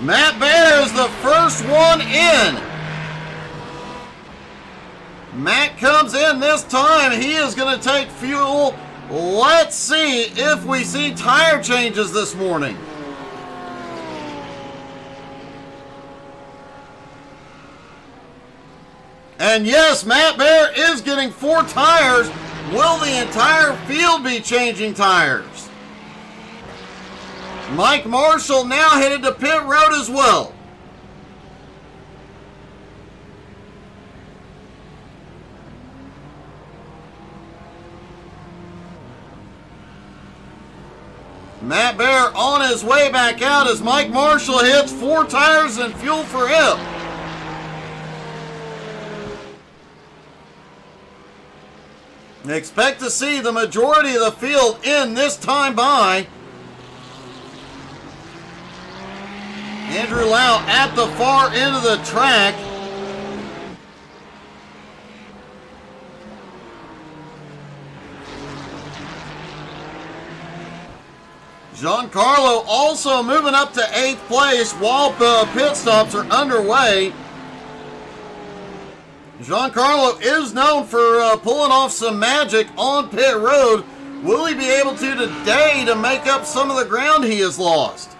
Matt Bear is the first one in. Matt comes in this time. He is going to take fuel. Let's see if we see tire changes this morning. And yes, Matt Bear is getting 4 tires. Will the entire field be changing tires? Mike Marshall now headed to pit road as well. Matt Bear on his way back out as Mike Marshall hits 4 tires and fuel for him. Expect to see the majority of the field in this time by. Andrew Lau at the far end of the track. Giancarlo also moving up to 8th place while the pit stops are underway. Giancarlo is known for pulling off some magic on pit road. Will he be able to today to make up some of the ground he has lost?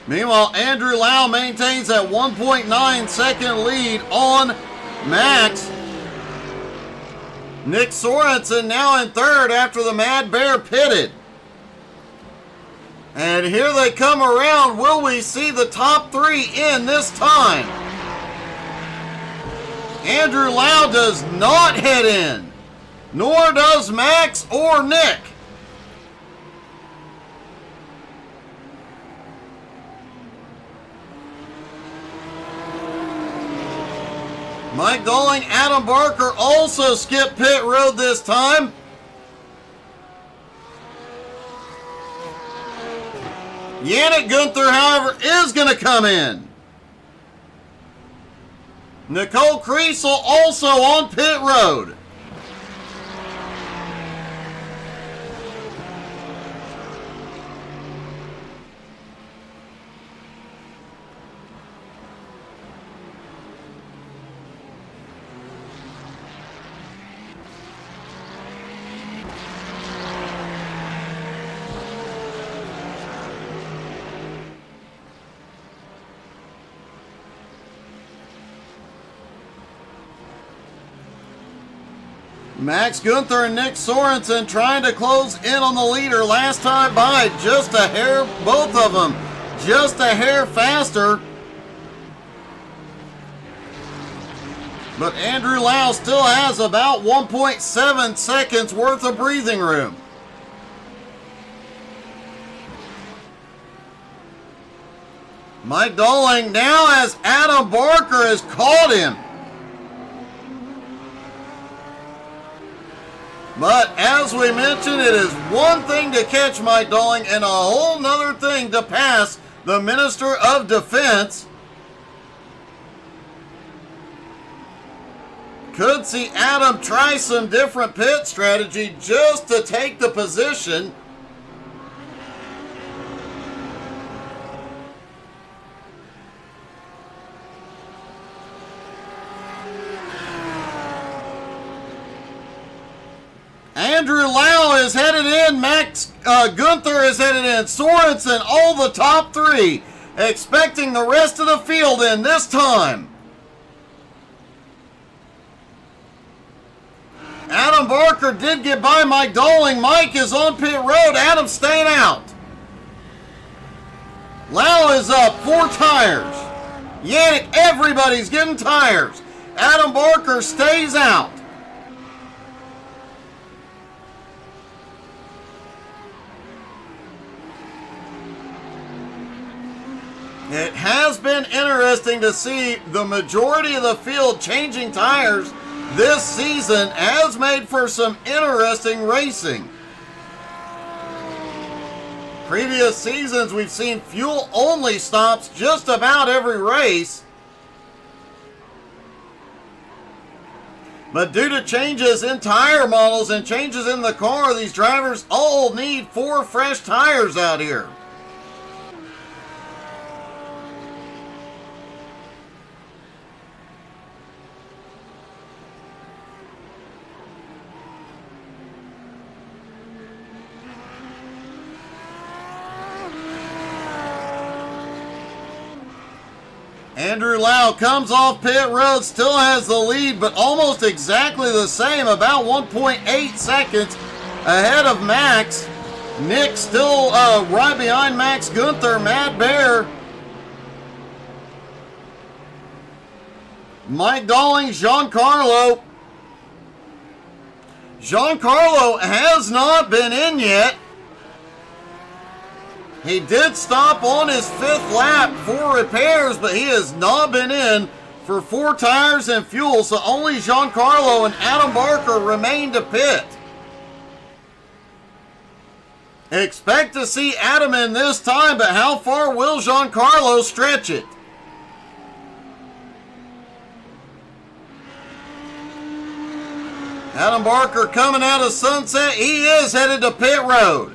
Meanwhile, Andrew Lau maintains that 1.9 second lead on Max. Nick Sorensen now in 3rd after the Mad Bear pitted. And here they come around. Will we see the top 3 in this time? Andrew Lau does not head in, nor does Max or Nick. Mike Dolling, Adam Barker also skipped pit road this time. Yannick Gunther, however, is going to come in. Nicole Kriesel also on pit road. Max Gunther and Nick Sorensen trying to close in on the leader last time by. Just a hair, both of them, just a hair faster. But Andrew Lau still has about 1.7 seconds worth of breathing room. Mike Dolling now as Adam Barker has caught him. But as we mentioned, it is one thing to catch Mike Dolling and a whole nother thing to pass the Minister of Defense. Could see Adam try some different pit strategy just to take the position. Andrew Lau is headed in. Max Gunther is headed in. Sorensen, all the top 3. Expecting the rest of the field in this time. Adam Barker did get by Mike Dolling. Mike is on pit road. Adam staying out. Lau is up 4 tires. Yannick, everybody's getting tires. Adam Barker stays out. It has been interesting to see the majority of the field changing tires this season has made for some interesting racing. Previous seasons we've seen fuel-only stops just about every race. But due to changes in tire models and changes in the car, these drivers all need 4 fresh tires out here. Andrew Lau comes off pit road, still has the lead, but almost exactly the same, about 1.8 seconds ahead of Max. Nick still right behind Max Gunther, Matt Bear, Mike Dalling, Giancarlo. Giancarlo has not been in yet. He did stop on his 5th lap for repairs, but he has not been in for 4 tires and fuel, so only Giancarlo and Adam Barker remain to pit. Expect to see Adam in this time, but how far will Giancarlo stretch it? Adam Barker coming out of Sunset. He is headed to pit road.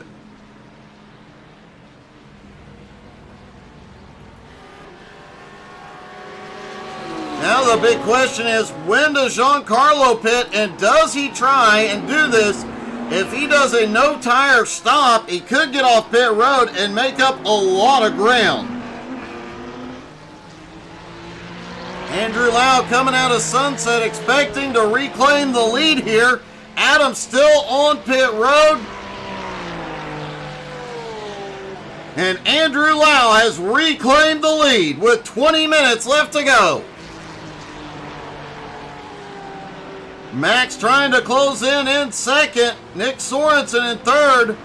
Now the big question is, when does Giancarlo pit, and does he try and do this? If he does a no-tire stop, he could get off pit road and make up a lot of ground. Andrew Lau coming out of Sunset, expecting to reclaim the lead here. Adam still on pit road. And Andrew Lau has reclaimed the lead with 20 minutes left to go. Max trying to close in second. Nick Sorensen in third.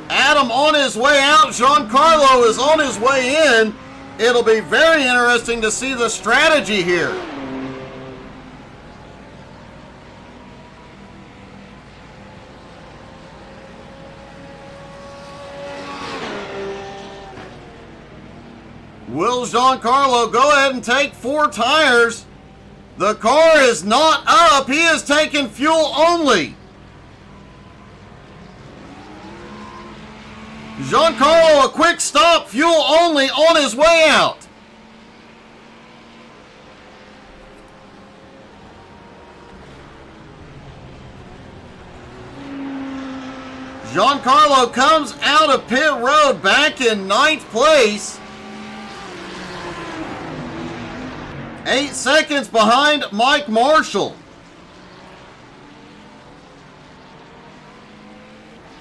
Adam on his way out. Giancarlo is on his way in. It'll be very interesting to see the strategy here. Will Giancarlo go ahead and take 4 tires? The car is not up. He is taking fuel only. Giancarlo, a quick stop, fuel only on his way out. Giancarlo comes out of pit road back in 9th place. 8 seconds behind Mike Marshall.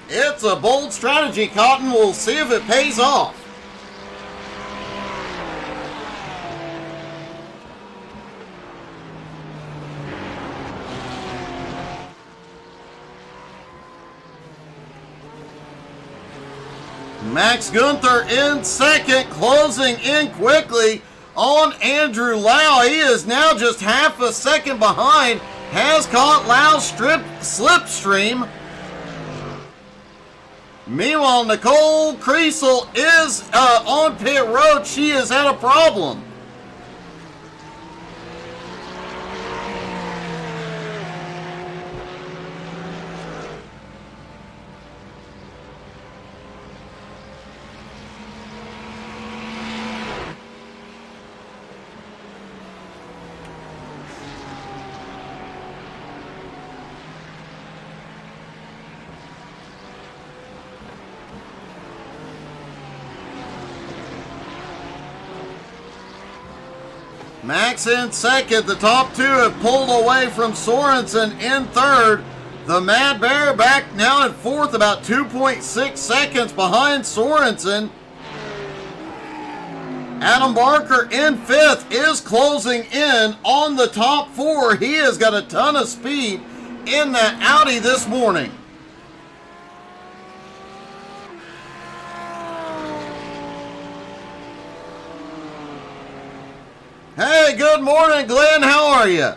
It's a bold strategy, Cotton. We'll see if it pays off. Max Gunther in second, closing in quickly on Andrew Lau. He is now just half a second behind. Has caught Lau's slipstream. Meanwhile, Nicole Kriesel is on pit road. She has had a problem. Max in second. The top 2 have pulled away from Sorensen in third. The Mad Bear back now in 4th, about 2.6 seconds behind Sorensen. Adam Barker in 5th is closing in on the top 4. He has got a ton of speed in that Audi this morning. Hey, good morning, Glenn. How are you?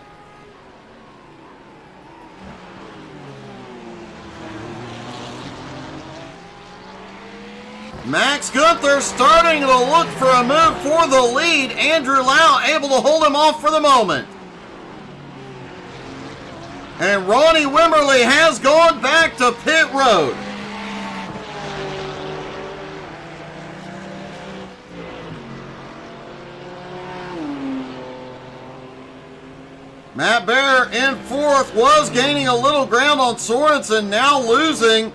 Max Gunther starting to look for a move for the lead. Andrew Lau able to hold him off for the moment. And Ronnie Wimberly has gone back to pit road. Matt Bear in 4th, was gaining a little ground on Sorensen, now losing,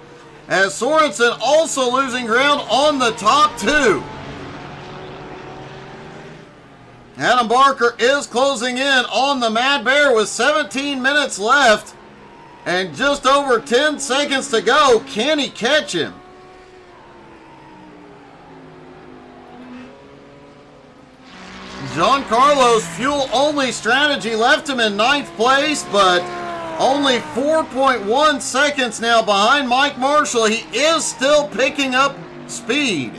as Sorensen also losing ground on the top 2. Adam Barker is closing in on the Mad Bear with 17 minutes left and just over 10 seconds to go. Can he catch him? Giancarlo's fuel-only strategy left him in 9th place, but only 4.1 seconds now behind Mike Marshall. He is still picking up speed.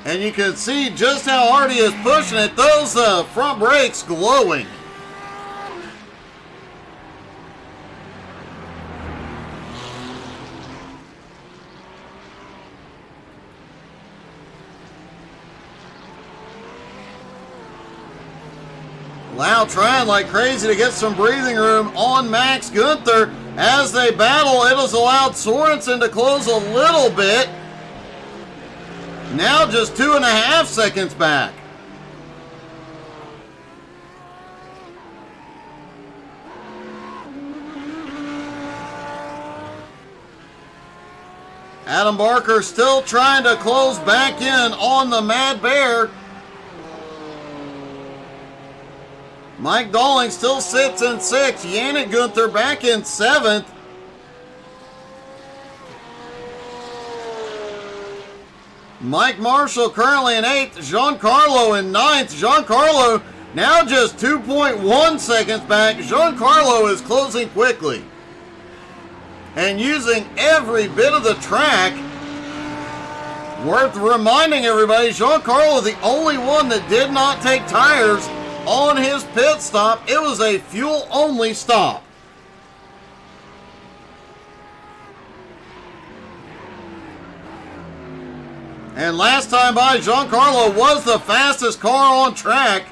And you can see just how hard he is pushing it. Those front brakes glowing. Lau trying like crazy to get some breathing room on Max Gunther. As they battle, it has allowed Sorensen to close a little bit. Now just 2.5 seconds back. Adam Barker still trying to close back in on the Mad Bear. Mike Dalling still sits in 6th. Yannick Gunther back in 7th. Mike Marshall currently in 8th. Giancarlo in 9th. Giancarlo now just 2.1 seconds back. Giancarlo is closing quickly and using every bit of the track. Worth reminding everybody, Giancarlo the only one that did not take tires on his pit stop. It was a fuel-only stop. And last time by, Giancarlo was the fastest car on track.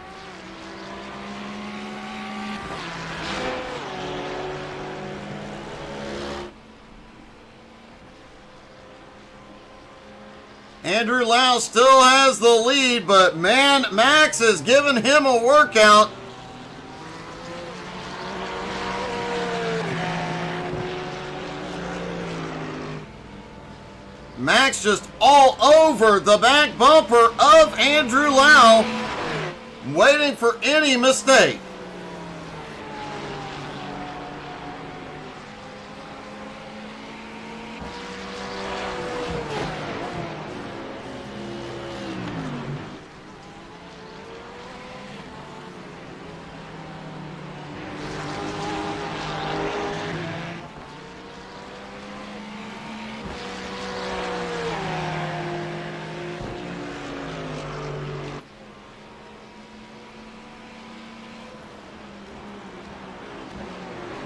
Andrew Lau still has the lead, but man, Max has given him a workout. Max just all over the back bumper of Andrew Lau, waiting for any mistake.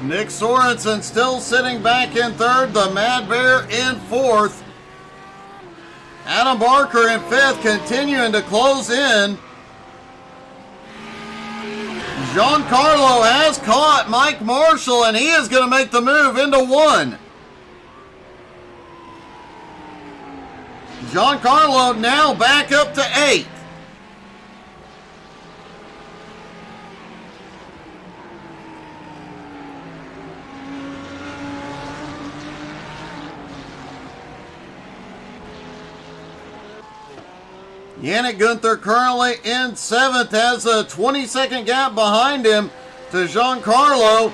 Nick Sorensen still sitting back in 3rd. The Mad Bear in 4th. Adam Barker in 5th, continuing to close in. Giancarlo has caught Mike Marshall, and he is going to make the move into 1. Giancarlo now back up to 8th. Yannick Gunther currently in 7th, has a 20-second gap behind him to Giancarlo.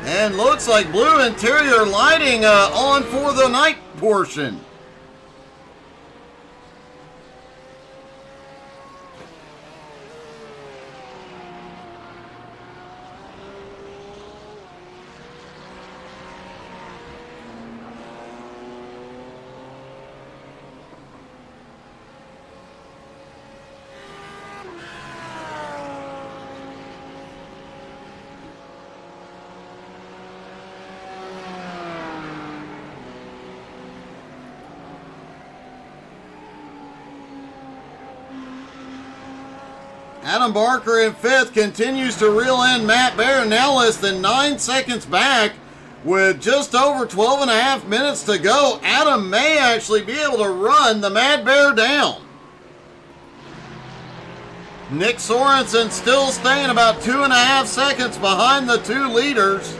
And looks like blue interior lighting on for the night portion. Adam Barker in 5th continues to reel in Matt Bear, now less than 9 seconds back with just over 12.5 minutes to go. Adam may actually be able to run the Mad Bear down. Nick Sorensen still staying about 2.5 seconds behind the 2 leaders.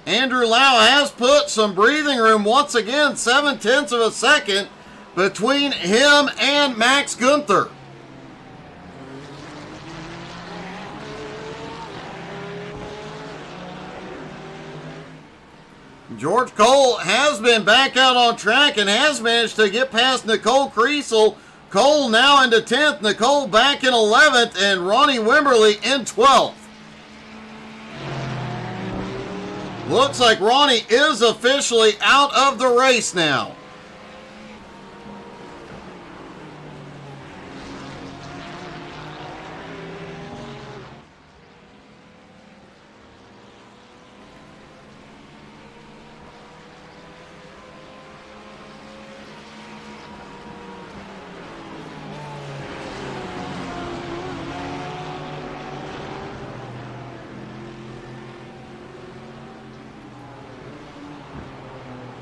Andrew Lau has put some breathing room once again, 0.7 of a second between him and Max Gunther. George Cole has been back out on track and has managed to get past Nicole Kriesel. Cole now into 10th, Nicole back in 11th, and Ronnie Wimberly in 12th. Looks like Ronnie is officially out of the race now.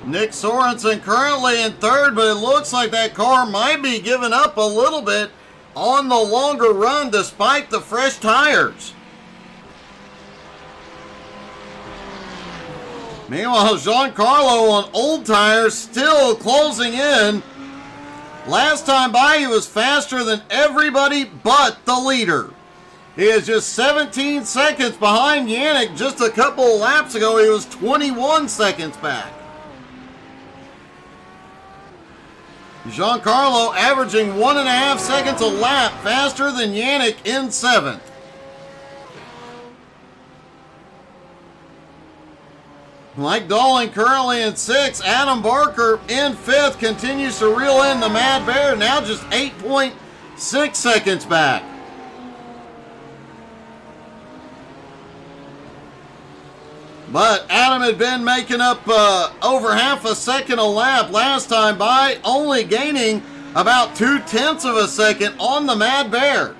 Nick Sorensen currently in third, but it looks like that car might be giving up a little bit on the longer run despite the fresh tires. Meanwhile, Giancarlo on old tires still closing in. Last time by, he was faster than everybody but the leader. He is just 17 seconds behind Yannick. Just a couple of laps ago, he was 21 seconds back. Giancarlo averaging 1.5 seconds a lap faster than Yannick in 7th. Mike Dolling currently in 6th. Adam Barker in 5th continues to reel in the Mad Bear, now just 8.6 seconds back. But Adam had been making up over half a second a lap last time by, only gaining about 0.2 of a second on the Mad Bear.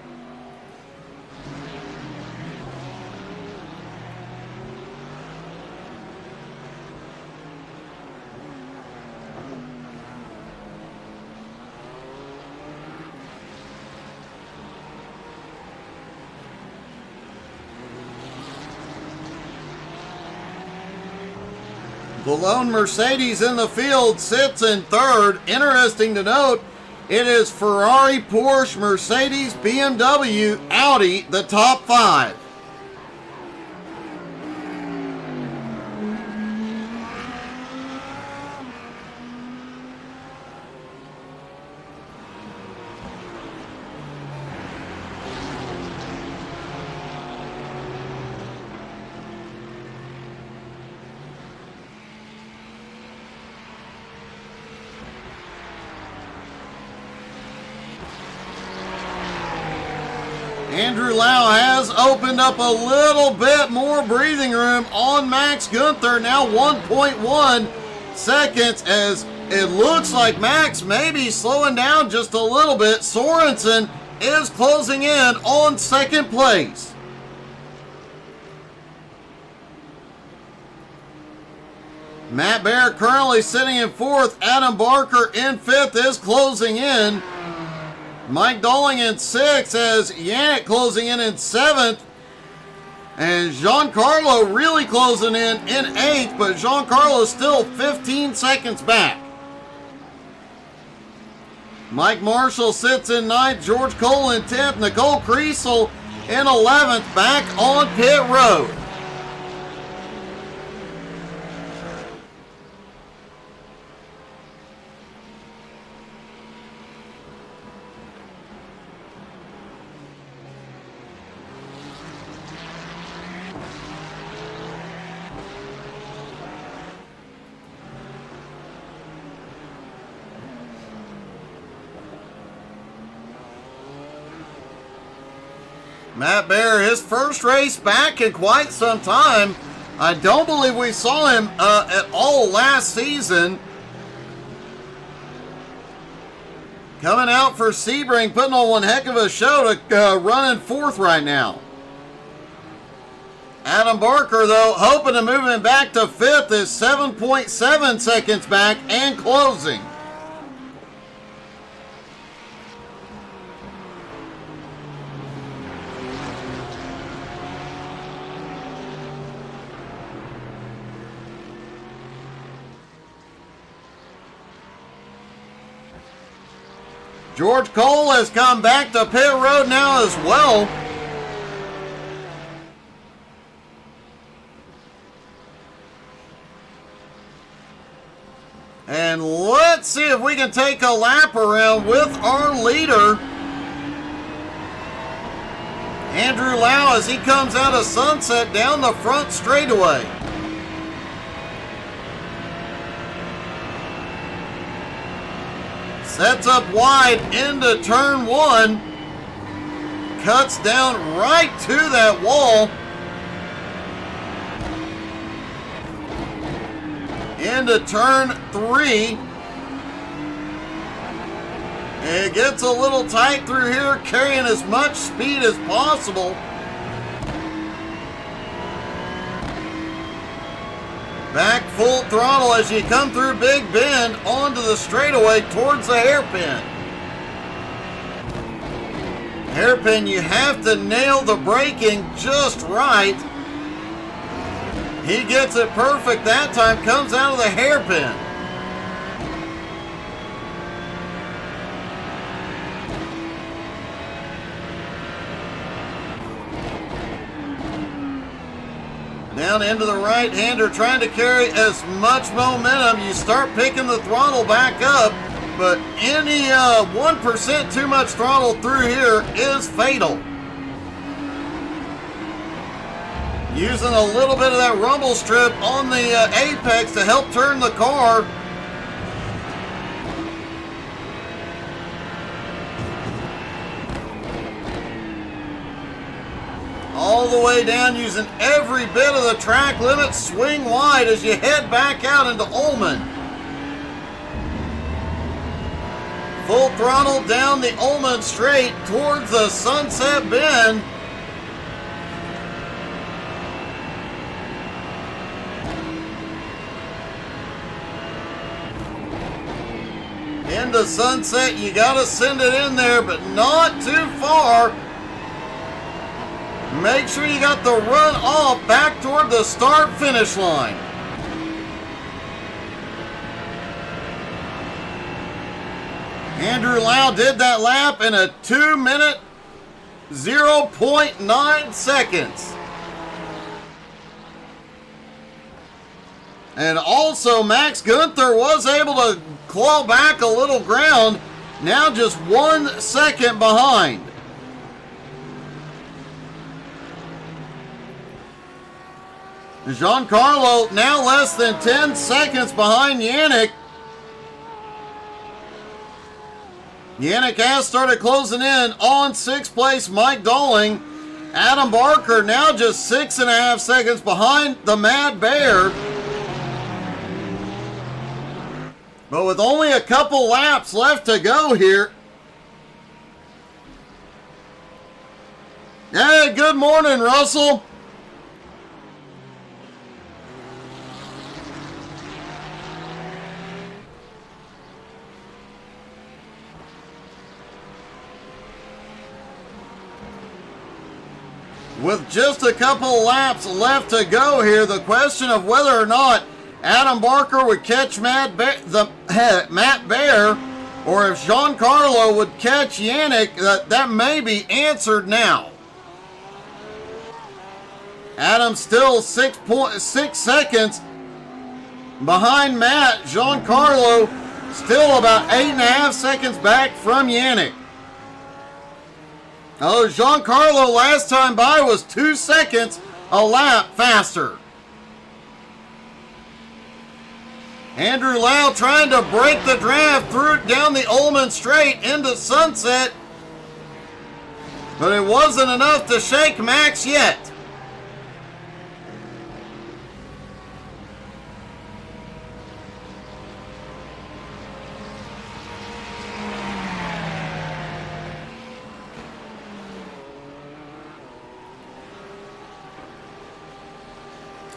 The lone Mercedes in the field sits in 3rd. Interesting to note, it is Ferrari, Porsche, Mercedes, BMW, Audi, the top 5. Andrew Lau has opened up a little bit more breathing room on Max Gunther, now 1.1 seconds, as it looks like Max may be slowing down just a little bit. Sorensen is closing in on 2nd place. Matt Bear currently sitting in 4th. Adam Barker in 5th is closing in. Mike Dolling in 6th, as Yannick closing in 7th. And Giancarlo really closing in 8th, but Giancarlo still 15 seconds back. Mike Marshall sits in 9th, George Cole in 10th, Nicole Kriesel in 11th, back on pit road. Matt Bear, his first race back in quite some time. I don't believe we saw him at all last season. Coming out for Sebring, putting on one heck of a show to run in 4th right now. Adam Barker, though, hoping to move him back to 5th, is 7.7 seconds back and closing. George Cole has come back to pit road now as well. And let's see if we can take a lap around with our leader, Andrew Lau, as he comes out of Sunset down the front straightaway. Sets up wide into turn one. Cuts down right to that wall. Into turn three. It gets a little tight through here, carrying as much speed as possible. Back full throttle as you come through Big Bend onto the straightaway towards the hairpin. Hairpin, you have to nail the braking just right. He gets it perfect that time, comes out of the hairpin. Down into the right-hander, trying to carry as much momentum. You start picking the throttle back up, but any 1% too much throttle through here is fatal. Using a little bit of that rumble strip on the apex to help turn the car. All the way down, using every bit of the track limit. Swing wide as you head back out into Ullman. Full throttle down the Ullman straight towards the Sunset Bend. Into Sunset, you gotta send it in there, but not too far. Make sure you got the run off back toward the start-finish line. Andrew Lau did that lap in a 2-minute, 0.9 seconds. And also, Max Gunther was able to claw back a little ground, now just 1 second behind. Giancarlo now less than 10 seconds behind Yannick. Yannick has started closing in on 6th place Mike Dolling. Adam Barker now just 6.5 seconds behind the Mad Bear. But with only a couple laps left to go here. Hey, good morning, Russell. With just a couple laps left to go here, the question of whether or not Adam Barker would catch Matt Bear, or if Giancarlo would catch Yannick, that may be answered now. Adam still 6.6 seconds behind Matt. Giancarlo still about 8.5 seconds back from Yannick. Oh, Giancarlo last time by was 2 seconds a lap faster. Andrew Lau trying to break the draft, threw it down the Ullman straight into Sunset. But it wasn't enough to shake Max yet.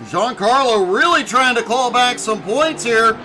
Giancarlo really trying to claw back some points here.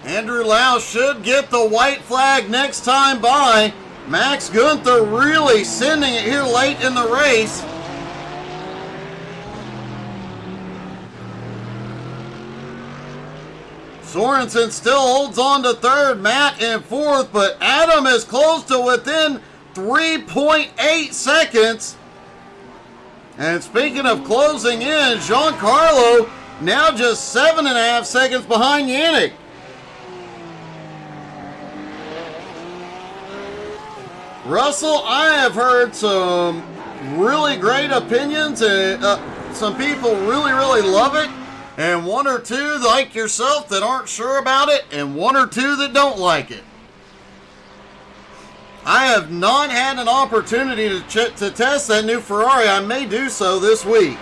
Andrew Lau should get the white flag next time by. Max Gunther really sending it here late in the race. Sorensen still holds on to third, Matt in fourth, but Adam is close to within 3.8 seconds. And speaking of closing in, Giancarlo now just 7.5 seconds behind Yannick. Russell, I have heard some really great opinions, and some people really love it, and one or two like yourself that aren't sure about it, and one or two that don't like it. I have not had an opportunity to test that new Ferrari. I may do so this week.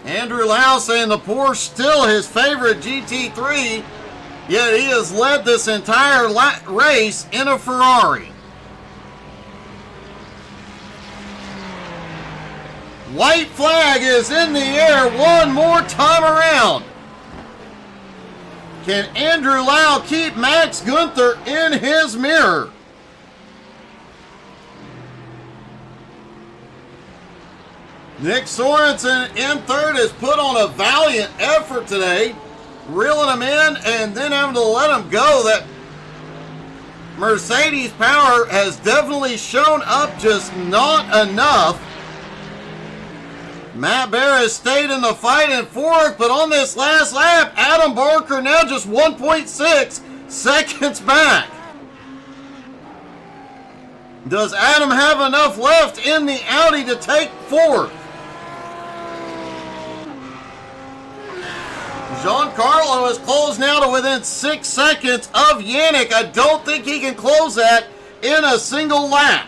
Andrew Lau saying the Porsche still his favorite GT3, yet he has led this entire race in a Ferrari. White flag is in the air one more time around. Can Andrew Lau keep Max Gunther in his mirror? Nick Sorensen in third has put on a valiant effort today, reeling him in and then having to let him go. That Mercedes power has definitely shown up, just not enough. Matt Bear has stayed in the fight in fourth, but on this last lap, Adam Barker now just 1.6 seconds back. Does Adam have enough left in the Audi to take fourth? Giancarlo is closed now to within 6 seconds of Yannick. I don't think he can close that in a single lap.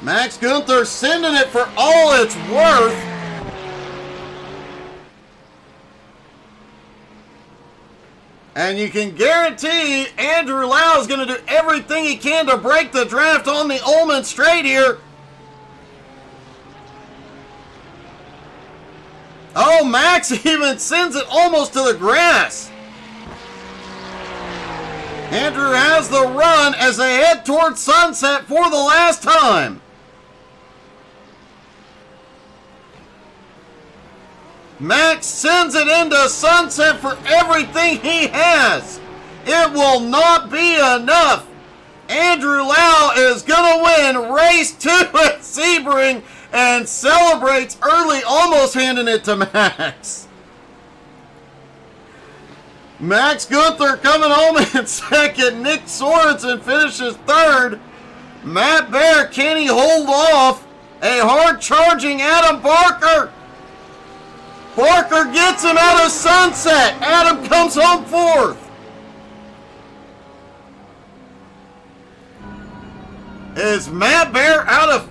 Max Gunther sending it for all it's worth. And you can guarantee Andrew Lau is going to do everything he can to break the draft on the Ullman straight here. Oh, Max even sends it almost to the grass. Andrew has the run as they head towards sunset for the last time. Max sends it into sunset for everything he has. It will not be enough. Andrew Lau is going to win race 2 at Sebring and celebrates early, almost handing it to Max. Max Gunther coming home in second. Nick Sorensen finishes third. Matt Bear, can he hold off a hard-charging Adam Barker? Barker gets him out of sunset. Adam comes home fourth. Is Matt Bear out of...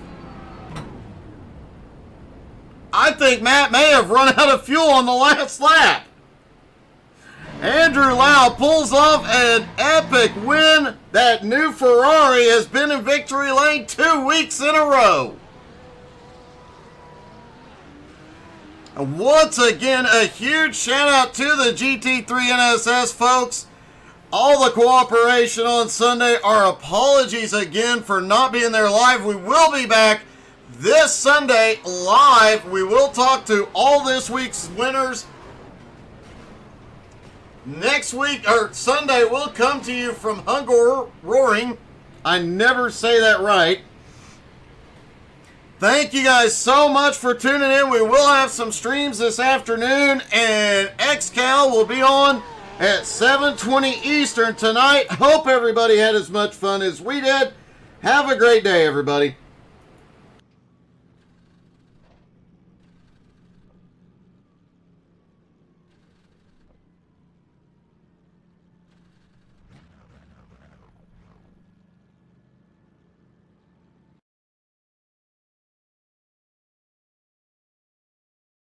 I think Matt may have run out of fuel on the last lap. Andrew Lau pulls off an epic win. That new Ferrari has been in victory lane 2 weeks in a row. And once again, a huge shout out to the GT3 NSS folks. All the cooperation on Sunday. Our apologies again for not being there live. We will be back this Sunday live. We will talk to all this week's winners. Next week, or Sunday, we'll come to you from Hungaroring. I never say that right. Thank you guys so much for tuning in. We will have some streams this afternoon, and XCal will be on at 7:20 Eastern tonight. Hope everybody had as much fun as we did. Have a great day, everybody.